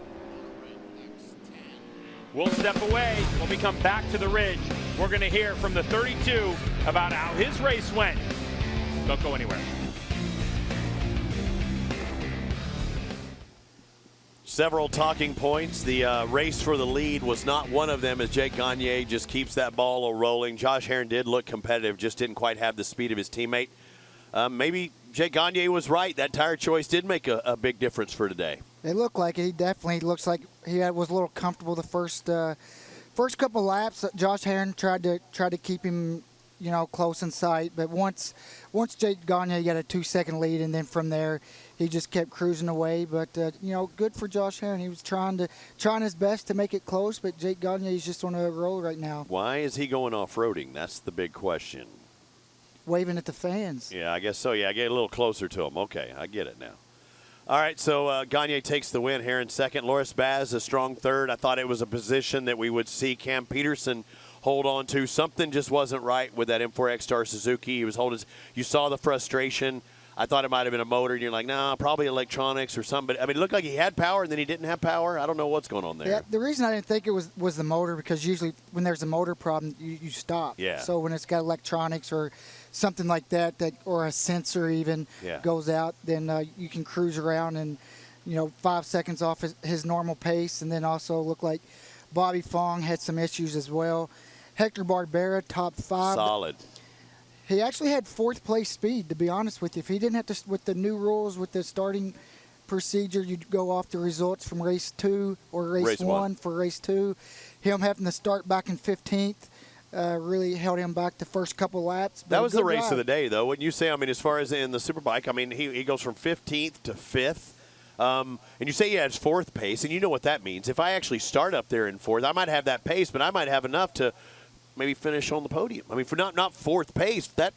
We'll step away. When we come back to the Ridge, we're going to hear from the 32 about how his race went. Don't go anywhere. Several talking points. The race for the lead was not one of them, as Jake Gagne just keeps that ball rolling. Josh Herron did look competitive, just didn't quite have the speed of his teammate. Maybe Jake Gagne was right. That tire choice did make a big difference for today. It looked like it. He definitely looks like he was a little comfortable the first couple laps. Josh Herron tried to keep him, close in sight. But once Jake Gagne got a 2-second lead, and then from there he just kept cruising away. But good for Josh Herron. He was trying his best to make it close. But Jake Gagne is just on a roll right now. Why is he going off-roading? That's the big question. Waving at the fans. Yeah, I guess so. Yeah, I get a little closer to him. Okay, I get it now. All right, so Gagne takes the win. Herron second. Loris Baz a strong third. I thought it was a position that we would see Cam Peterson hold on to. Something just wasn't right with that M4X Star Suzuki. He was holding. You saw the frustration. I thought it might have been a motor, and you're like, nah, probably electronics or something. I mean, it looked like he had power, and then he didn't have power. I don't know what's going on there. Yeah, the reason I didn't think it was the motor, because usually when there's a motor problem, you stop. Yeah. So when it's got electronics or something like that or a sensor even goes out, then you can cruise around and, 5 seconds off his normal pace. And then also looked like Bobby Fong had some issues as well. Hector Barbera, top 5. Solid. He actually had 4th place speed, to be honest with you. If he didn't have to, with the new rules, with the starting procedure, you'd go off the results from race 2 or race 1 for race 2. Him having to start back in 15th really held him back the first couple laps. That was the race of the day, though. Wouldn't you say? I mean, as far as in the Superbike, I mean, he goes from 15th to 5th. And you say he has 4th pace, and you know what that means. If I actually start up there in 4th, I might have that pace, but I might have enough to maybe finish on the podium. I mean, for not 4th pace, that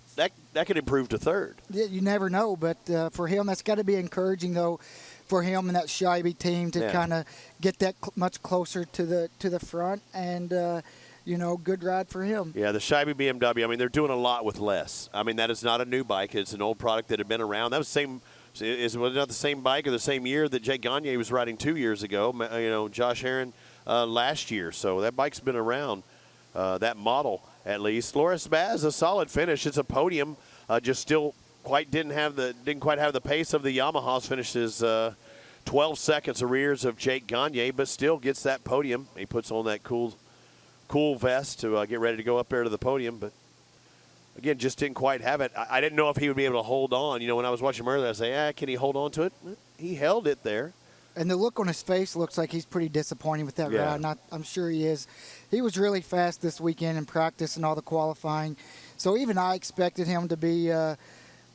could improve to 3rd. Yeah, you never know, but for him, that's got to be encouraging, though, for him and that Scheibe team to kind of get that much closer to the front, and good ride for him. Yeah, the Scheibe BMW, I mean, they're doing a lot with less. I mean, that is not a new bike. It's an old product that had been around. That was was it not the same bike or the same year that Jake Gagne was riding 2 years ago, Josh Herron last year. So that bike's been around. That model, at least. Loris Baz, a solid finish. It's a podium. just still didn't quite have the pace of the Yamahas. Finishes 12 seconds arrears of Jake Gagne, but still gets that podium. He puts on that cool vest to get ready to go up there to the podium, but again, just didn't quite have it. I didn't know if he would be able to hold on. You know, when I was watching him earlier, I say, can he hold on to it? He held it there. And the look on his face looks like he's pretty disappointed with that ride. I'm sure he is. He was really fast this weekend in practice and all the qualifying. So even I expected him to be, a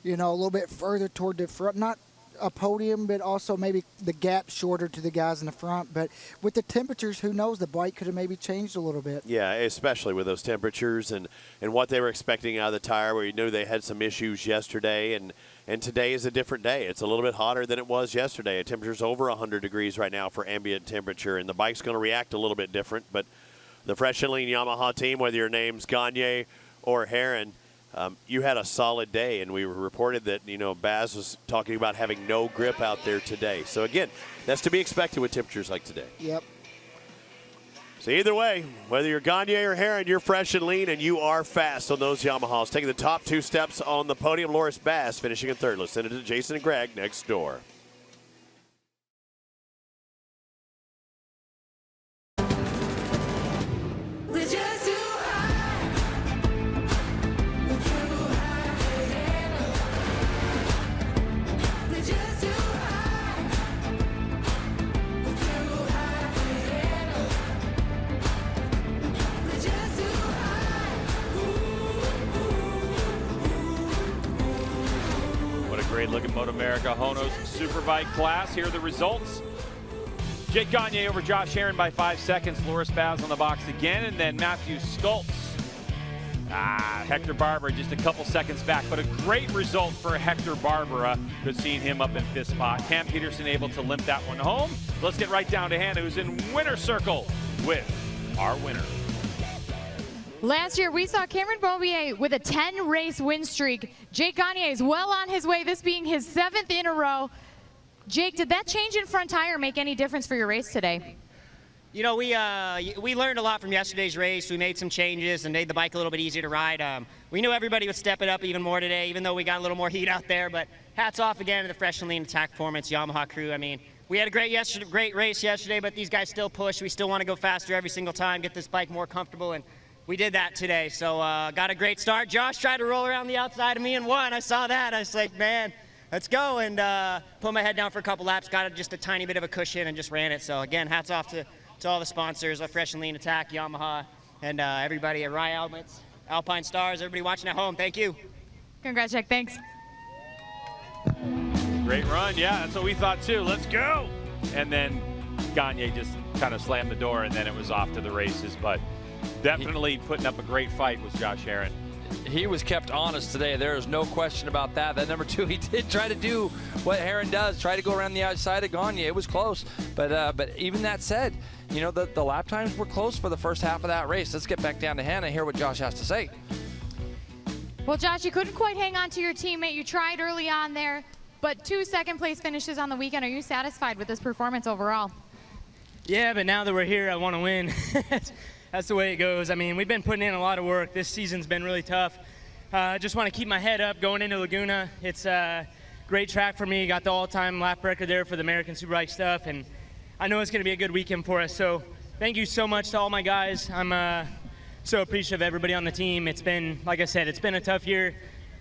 little bit further toward the front. Not a podium, but also maybe the gap shorter to the guys in the front. But with the temperatures, who knows, the bike could have maybe changed a little bit. Yeah, especially with those temperatures and what they were expecting out of the tire, where you knew they had some issues yesterday, and today is a different day. It's a little bit hotter than it was yesterday. Temperature's over 100 degrees right now for ambient temperature, and the bike's going to react a little bit different. But the Fresh and Lean Yamaha team, whether your name's Gagne or Heron, you had a solid day, and we reported that, Baz was talking about having no grip out there today. So, again, that's to be expected with temperatures like today. Yep. So either way, whether you're Gagne or Heron, you're fresh and lean, and you are fast on those Yamahas. Taking the top 2 steps on the podium, Loris Bass finishing in 3rd. Let's send it to Jason and Greg next door. Great look at MotoAmerica HONOS Superbike class. Here are the results. Jake Gagne over Josh Heron by 5 seconds. Loris Baz on the box again, and then Matthew Sculpts. Hector Barbera just a couple seconds back, but a great result for Hector Barbera. Good seeing him up in 5th spot. Cam Peterson able to limp that one home. Let's get right down to Hannah, who's in winner's circle with our winner. Last year, we saw Cameron Beaubier with a 10-race win streak. Jake Gagne is well on his way, this being his 7th in a row. Jake, did that change in front tire make any difference for your race today? You know, we learned a lot from yesterday's race. We made some changes and made the bike a little bit easier to ride. We knew everybody would step it up even more today, even though we got a little more heat out there. But hats off again to the Fresh and Lean Attack Performance Yamaha crew. I mean, we had a great race yesterday, but these guys still push. We still want to go faster every single time, get this bike more comfortable, and we did that today. So got a great start. Josh tried to roll around the outside of me and won. I saw that. I was like, man, let's go. And put my head down for a couple laps, got just a tiny bit of a cushion and just ran it. So again, hats off to all the sponsors, Fresh and Lean Attack, Yamaha, and everybody at Rye Helmets, Alpine Stars, everybody watching at home. Thank you. Congrats, Jake. Thanks. Great run. Yeah, that's what we thought too. Let's go. And then Gagne just kind of slammed the door, and then it was off to the races. But definitely putting up a great fight was Josh Heron. He was kept honest today. There is no question about that. That number 2, he did try to do what Heron does, try to go around the outside of Gagne. It was close, but even that said, you know, the lap times were close for the first half of that race. Let's get back down to Hannah and hear what Josh has to say. Well, Josh, you couldn't quite hang on to your teammate. You tried early on there, but 2 second-place finishes on the weekend. Are you satisfied with this performance overall? Yeah, but now that we're here, I want to win. That's the way it goes. I mean, we've been putting in a lot of work. This season's been really tough. I just want to keep my head up going into Laguna. It's a great track for me. Got the all-time lap record there for the American Superbike stuff, and I know it's going to be a good weekend for us. So thank you so much to all my guys. I'm so appreciative of everybody on the team. It's been, like I said, it's been a tough year.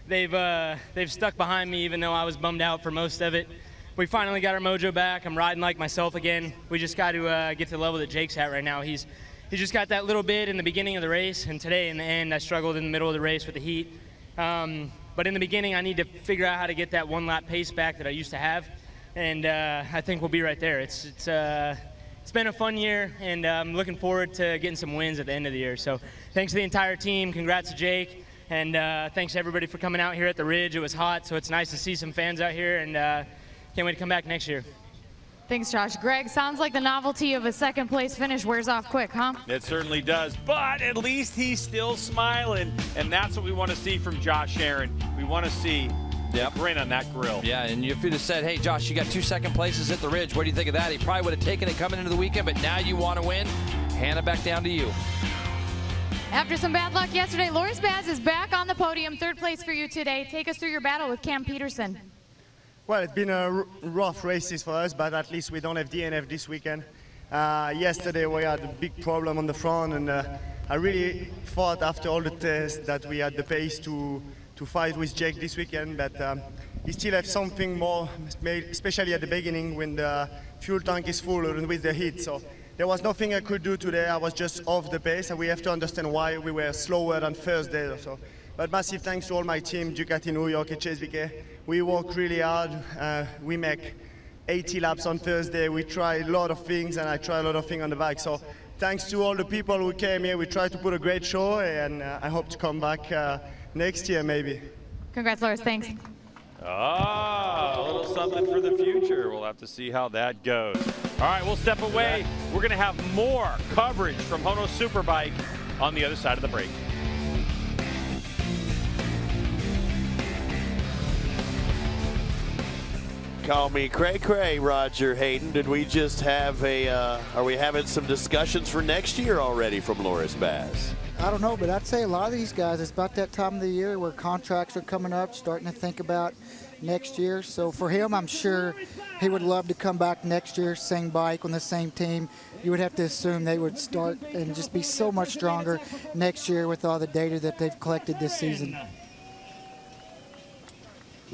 They've stuck behind me even though I was bummed out for most of it. We finally got our mojo back. I'm riding like myself again. We just got to get to the level that Jake's at right now. He just got that little bit in the beginning of the race, and today in the end I struggled in the middle of the race with the heat. But in the beginning I need to figure out how to get that 1 lap pace back that I used to have, and I think we'll be right there. It's been a fun year, and I'm looking forward to getting some wins at the end of the year. So thanks to the entire team, congrats to Jake, and thanks to everybody for coming out here at the Ridge. It was hot, so it's nice to see some fans out here, and can't wait to come back next year. Thanks, Josh. Greg, sounds like the novelty of a second-place finish wears off quick, huh? It certainly does, but at least he's still smiling, and that's what we want to see from Josh Heron. We want to see a grin on that grill. Yeah, and if you'd have said, hey, Josh, you got 2 second places at the Ridge, what do you think of that? He probably would have taken it coming into the weekend, but now you want to win. Hannah, back down to you. After some bad luck yesterday, Loris Baz is back on the podium, third place for you today. Take us through your battle with Cam Peterson. Well, it's been a rough races for us, but at least we don't have DNF this weekend. Yesterday we had a big problem on the front, and I really thought after all the tests that we had the pace to fight with Jake this weekend, but he still has something more, especially at the beginning when the fuel tank is full and with the heat. So there was nothing I could do today. I was just off the pace, and we have to understand why we were slower than Thursday or so. But massive thanks to all my team, Ducati New York and HSBK. We work really hard. We make 80 laps on Thursday. We try a lot of things, and I try a lot of things on the bike. So thanks to all the people who came here. We tried to put a great show, and I hope to come back next year maybe. Congrats, Loris. Thanks. A little something for the future. We'll have to see how that goes. All right, we'll step away. We're going to have more coverage from HONOS Superbike on the other side of the break. Call me cray-cray, Roger Hayden. Did we just have are we having some discussions for next year already from Loris Baz? I don't know, but I'd say a lot of these guys, it's about that time of the year where contracts are coming up, starting to think about next year. So for him, I'm sure he would love to come back next year, same bike on the same team. You would have to assume they would start and just be so much stronger next year with all the data that they've collected this season.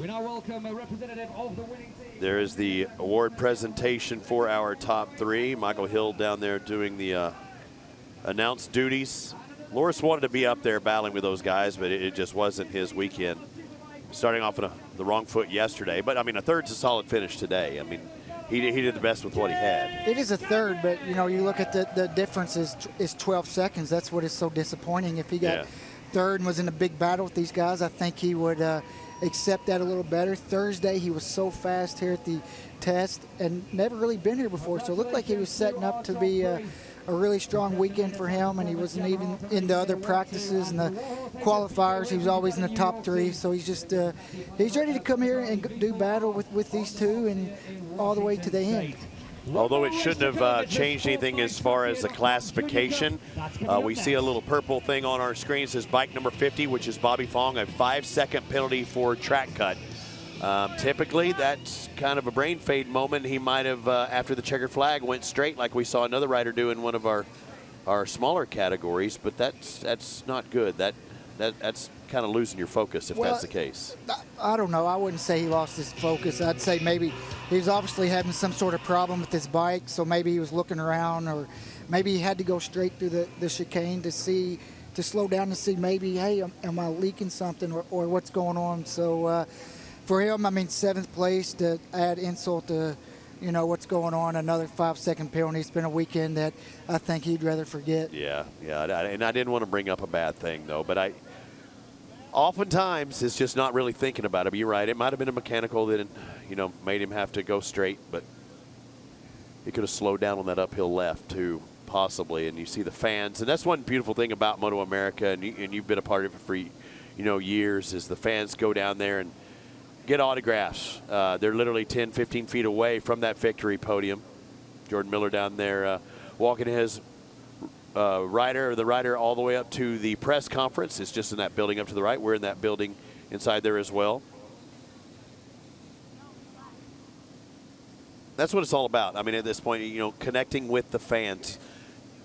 We now welcome a representative of the winning team. There is the award presentation for our top three. Michael Hill down there doing the announce duties. Loris wanted to be up there battling with those guys, but it just wasn't his weekend. Starting off on the wrong foot yesterday, but I mean, a third's a solid finish today. I mean, he did the best with what he had. It is a third, but you know, you look at the difference is 12 seconds. That's what is so disappointing. If he got third and was in a big battle with these guys, I think he would accept that a little better. Thursday, he was so fast here at the test and never really been here before, so it looked like he was setting up to be a really strong weekend for him, and he wasn't even in the other practices and the qualifiers. He was always in the top three, so he's just he's ready to come here and do battle with these two and all the way to the end. Although it shouldn't have changed anything as far as the classification. We see a little purple thing on our screen. It says bike number 50, which is Bobby Fong, a 5-second penalty for track cut. Typically, that's kind of a brain fade moment. He might have, after the checkered flag, went straight like we saw another rider do in one of our smaller categories, but that's not good. That's kind of losing your focus if that's the case. I don't know. I wouldn't say he lost his focus. I'd say maybe he was obviously having some sort of problem with his bike, so maybe he was looking around, or maybe he had to go straight through the chicane to slow down to see maybe, hey, am I leaking something or what's going on? So for him, I mean, 7th place, to add insult to, you know, what's going on, another 5-second penalty. It's been a weekend that I think he'd rather forget. Yeah, and I didn't want to bring up a bad thing, though, but oftentimes it's just not really thinking about it. But you're right, it might have been a mechanical that, you know, made him have to go straight, but he could have slowed down on that uphill left, too, possibly. And you see the fans, and that's one beautiful thing about MotoAmerica, and you've been a part of it for, you know, years, is the fans go down there and get autographs. They're literally 10, 15 feet away from that victory podium. Jordan Miller down there walking his the rider all the way up to the press conference. It's just in that building up to the right. We're in that building inside there as well. That's what it's all about. I mean, at this point, you know, connecting with the fans.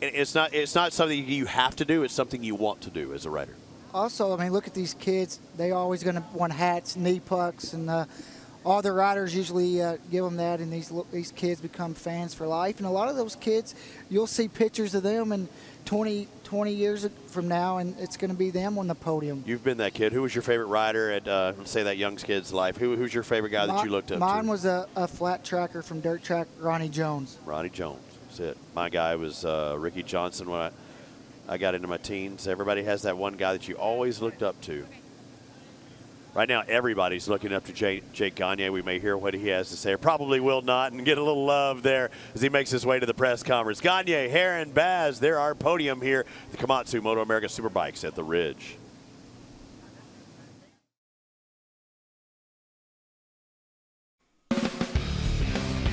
It's not something you have to do. It's something you want to do as a rider. Also, I mean, look at these kids. They always going to want hats, knee pucks, and all the riders usually give them that, and these kids become fans for life. And a lot of those kids, you'll see pictures of them in 20 years from now, and it's going to be them on the podium. You've been that kid. Who was your favorite rider at, let's say, that young kid's life? Who's your favorite guy that you looked up to? Mine was a flat tracker from Dirt Track, Ronnie Jones. Ronnie Jones, that's it. My guy was Ricky Johnson when I got into my teens. Everybody has that one guy that you always looked up to. Right now, everybody's looking up to Jake Gagne. We may hear what he has to say, or probably will not, and get a little love there as he makes his way to the press conference. Gagne, Heron, Baz, they're our podium here at the Komatsu MotoAmerica Superbikes at the Ridge.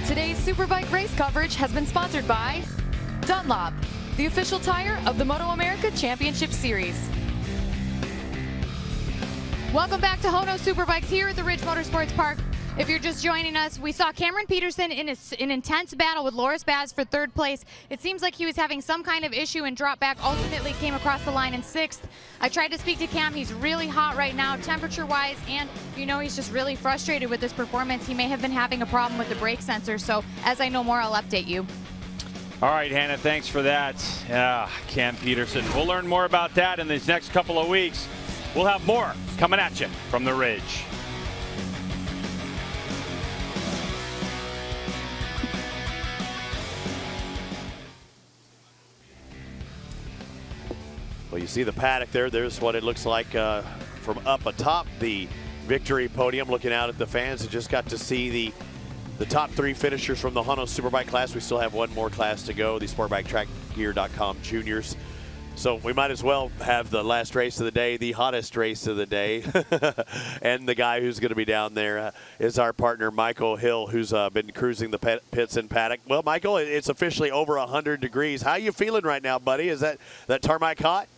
Today's Superbike race coverage has been sponsored by Dunlop, the official tire of the MotoAmerica Championship Series. Welcome back to HONOS Superbikes here at the Ridge Motorsports Park. If you're just joining us, we saw Cameron Peterson in an intense battle with Loris Baz for 3rd place. It seems like he was having some kind of issue and dropped back, ultimately came across the line in 6th. I tried to speak to Cam. He's really hot right now, temperature-wise, and you know he's just really frustrated with his performance. He may have been having a problem with the brake sensor, so as I know more, I'll update you. All right, Hannah, thanks for that. Cam Peterson. We'll learn more about that in these next couple of weeks. We'll have more coming at you from the Ridge. Well, you see the paddock there. There's what it looks like from up atop the victory podium. Looking out at the fans, and just got to see the top 3 finishers from the HONOS Superbike class. We still have one more class to go, the SportBikeTrackGear.com Juniors. So we might as well have the last race of the day, the hottest race of the day. And the guy who's going to be down there is our partner, Michael Hill, who's been cruising the pits and paddock. Well, Michael, it's officially over 100 degrees. How are you feeling right now, buddy? Is that tarmac hot?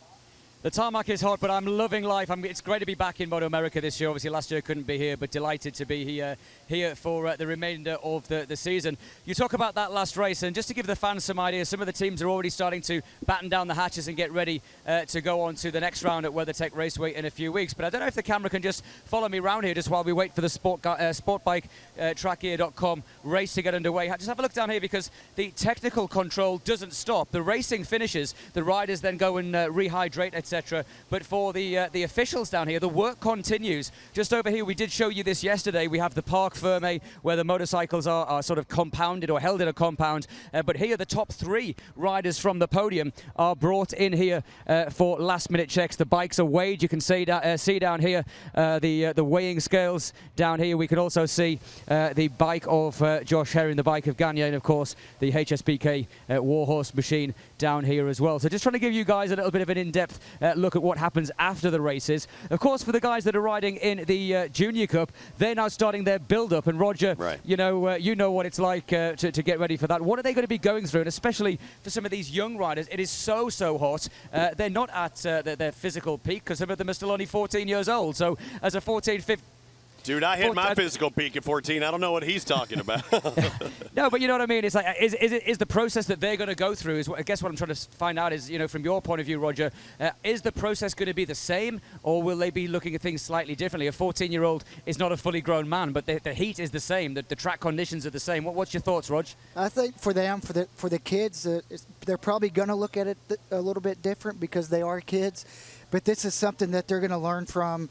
The tarmac is hot, but I'm loving life. It's great to be back in MotoAmerica this year. Obviously, last year I couldn't be here, but delighted to be here for the remainder of the season. You talk about that last race, and just to give the fans some ideas, some of the teams are already starting to batten down the hatches and get ready to go on to the next round at WeatherTech Raceway in a few weeks. But I don't know if the camera can just follow me around here just while we wait for the SportBikeTrackGear.com race to get underway. Just have a look down here, because the technical control doesn't stop. The racing finishes, the riders then go and rehydrate, etc. But for the officials down here, the work continues. Just over here, we did show you this yesterday. We have the Park Ferme, where the motorcycles are sort of compounded or held in a compound. But here, the top 3 riders from the podium are brought in here for last-minute checks. The bikes are weighed. You can see down here the weighing scales down here. We can also see the bike of Josh Herring, the bike of Gagne, and of course the HSBK Warhorse machine down here as well. So just trying to give you guys a little bit of an in-depth look at what happens after the races. Of course, for the guys that are riding in the Junior Cup, they're now starting their build-up. And Roger, right, you know what it's like to get ready for that. What are they going to be going through? And especially for some of these young riders, it is so hot. They're not at their physical peak, because some of them are still only 14 years old. So as a 14, 15, dude, I hit my physical peak at 14. I don't know what he's talking about. No, but you know what I mean. It's like, is the process that they're going to go through, I guess what I'm trying to find out is, from your point of view, Roger, is the process going to be the same, or will they be looking at things slightly differently? A 14-year-old is not a fully grown man, but the heat is the same. The track conditions are the same. What's your thoughts, Rog? I think for them, for the kids, they're probably going to look at it a little bit different, because they are kids. But this is something that they're going to learn from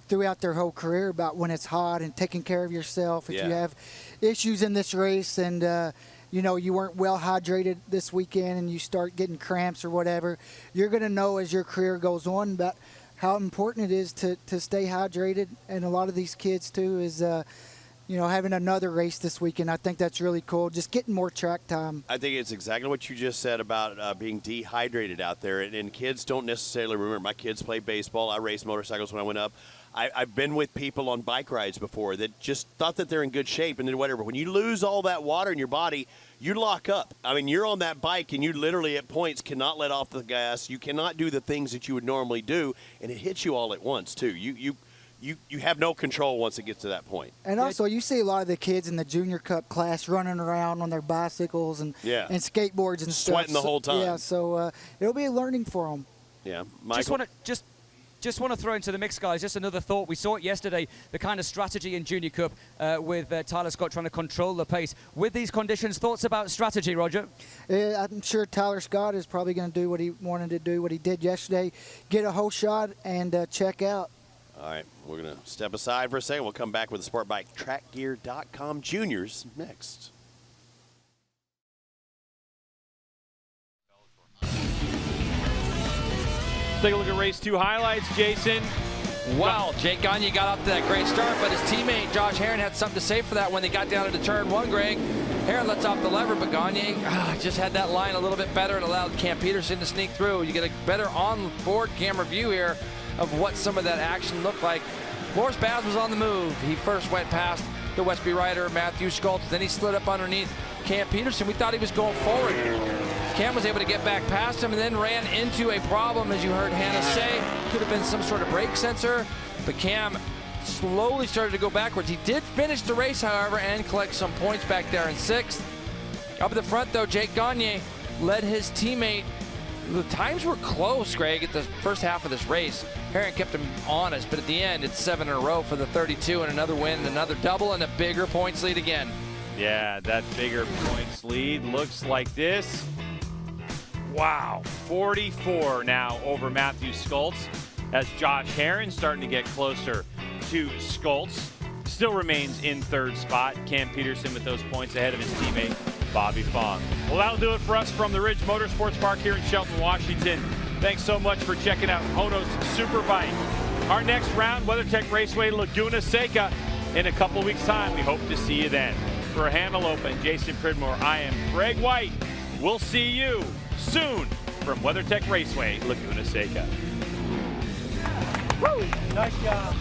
throughout their whole career, about when it's hot and taking care of yourself. If you have issues in this race and you weren't well hydrated this weekend and you start getting cramps or whatever, you're going to know as your career goes on about how important it is to stay hydrated. And a lot of these kids too is having another race this weekend. I think that's really cool, just getting more track time. I think it's exactly what you just said about being dehydrated out there. And kids don't necessarily remember. My kids play baseball. I raced motorcycles when I went up. I've been with people on bike rides before that just thought that they're in good shape and then whatever. When you lose all that water in your body, you lock up. I mean, you're on that bike and you literally at points cannot let off the gas. You cannot do the things that you would normally do, and it hits you all at once too. You have no control once it gets to that point. And also, you see a lot of the kids in the Junior Cup class running around on their bicycles and skateboards and stuff. Sweating the whole time. Yeah, so it'll be a learning for them. Yeah, Michael. Just want to throw into the mix, guys, just another thought. We saw it yesterday, the kind of strategy in Junior Cup with Tyler Scott trying to control the pace. With these conditions, thoughts about strategy, Roger? I'm sure Tyler Scott is probably going to do what he wanted to do, what he did yesterday, get a whole shot and check out. All right, we're going to step aside for a second. We'll come back with the SportBikeTrackGear.com Juniors next. Take a look at race 2 highlights, Jason. Wow, Jake Gagne got off to that great start, but his teammate Josh Herring had something to say for that when they got down into turn 1, Greg. Herring lets off the lever, but Gagne just had that line a little bit better and allowed Cam Peterson to sneak through. You get a better on-board camera view here of what some of that action looked like. Loris Baz was on the move. He first went past the Westby rider, Matthew Schultz. Then he slid up underneath Cam Peterson. We thought he was going forward. Cam was able to get back past him and then ran into a problem, as you heard Hannah say. Could have been some sort of brake sensor, but Cam slowly started to go backwards. He did finish the race, however, and collect some points back there in 6th. Up at the front, though, Jake Gagne led his teammate. The times were close, Greg, at the first half of this race. Herring kept him honest, but at the end, it's 7 in a row for the 32 and another win, and another double, and a bigger points lead again. Yeah, that bigger points lead looks like this. Wow, 44 now over Matthew Skoltz, as Josh Herring starting to get closer to Skoltz. Still remains in 3rd spot. Cam Peterson with those points ahead of his teammate, Bobby Fong. Well, that'll do it for us from the Ridge Motorsports Park here in Shelton, Washington. Thanks so much for checking out HONOS Superbike. Our next round, WeatherTech Raceway Laguna Seca. In a couple weeks' time, we hope to see you then. For Hannah and Jason Pridmore, I am Greg White. We'll see you soon from WeatherTech Raceway Laguna Seca. Woo! Nice job.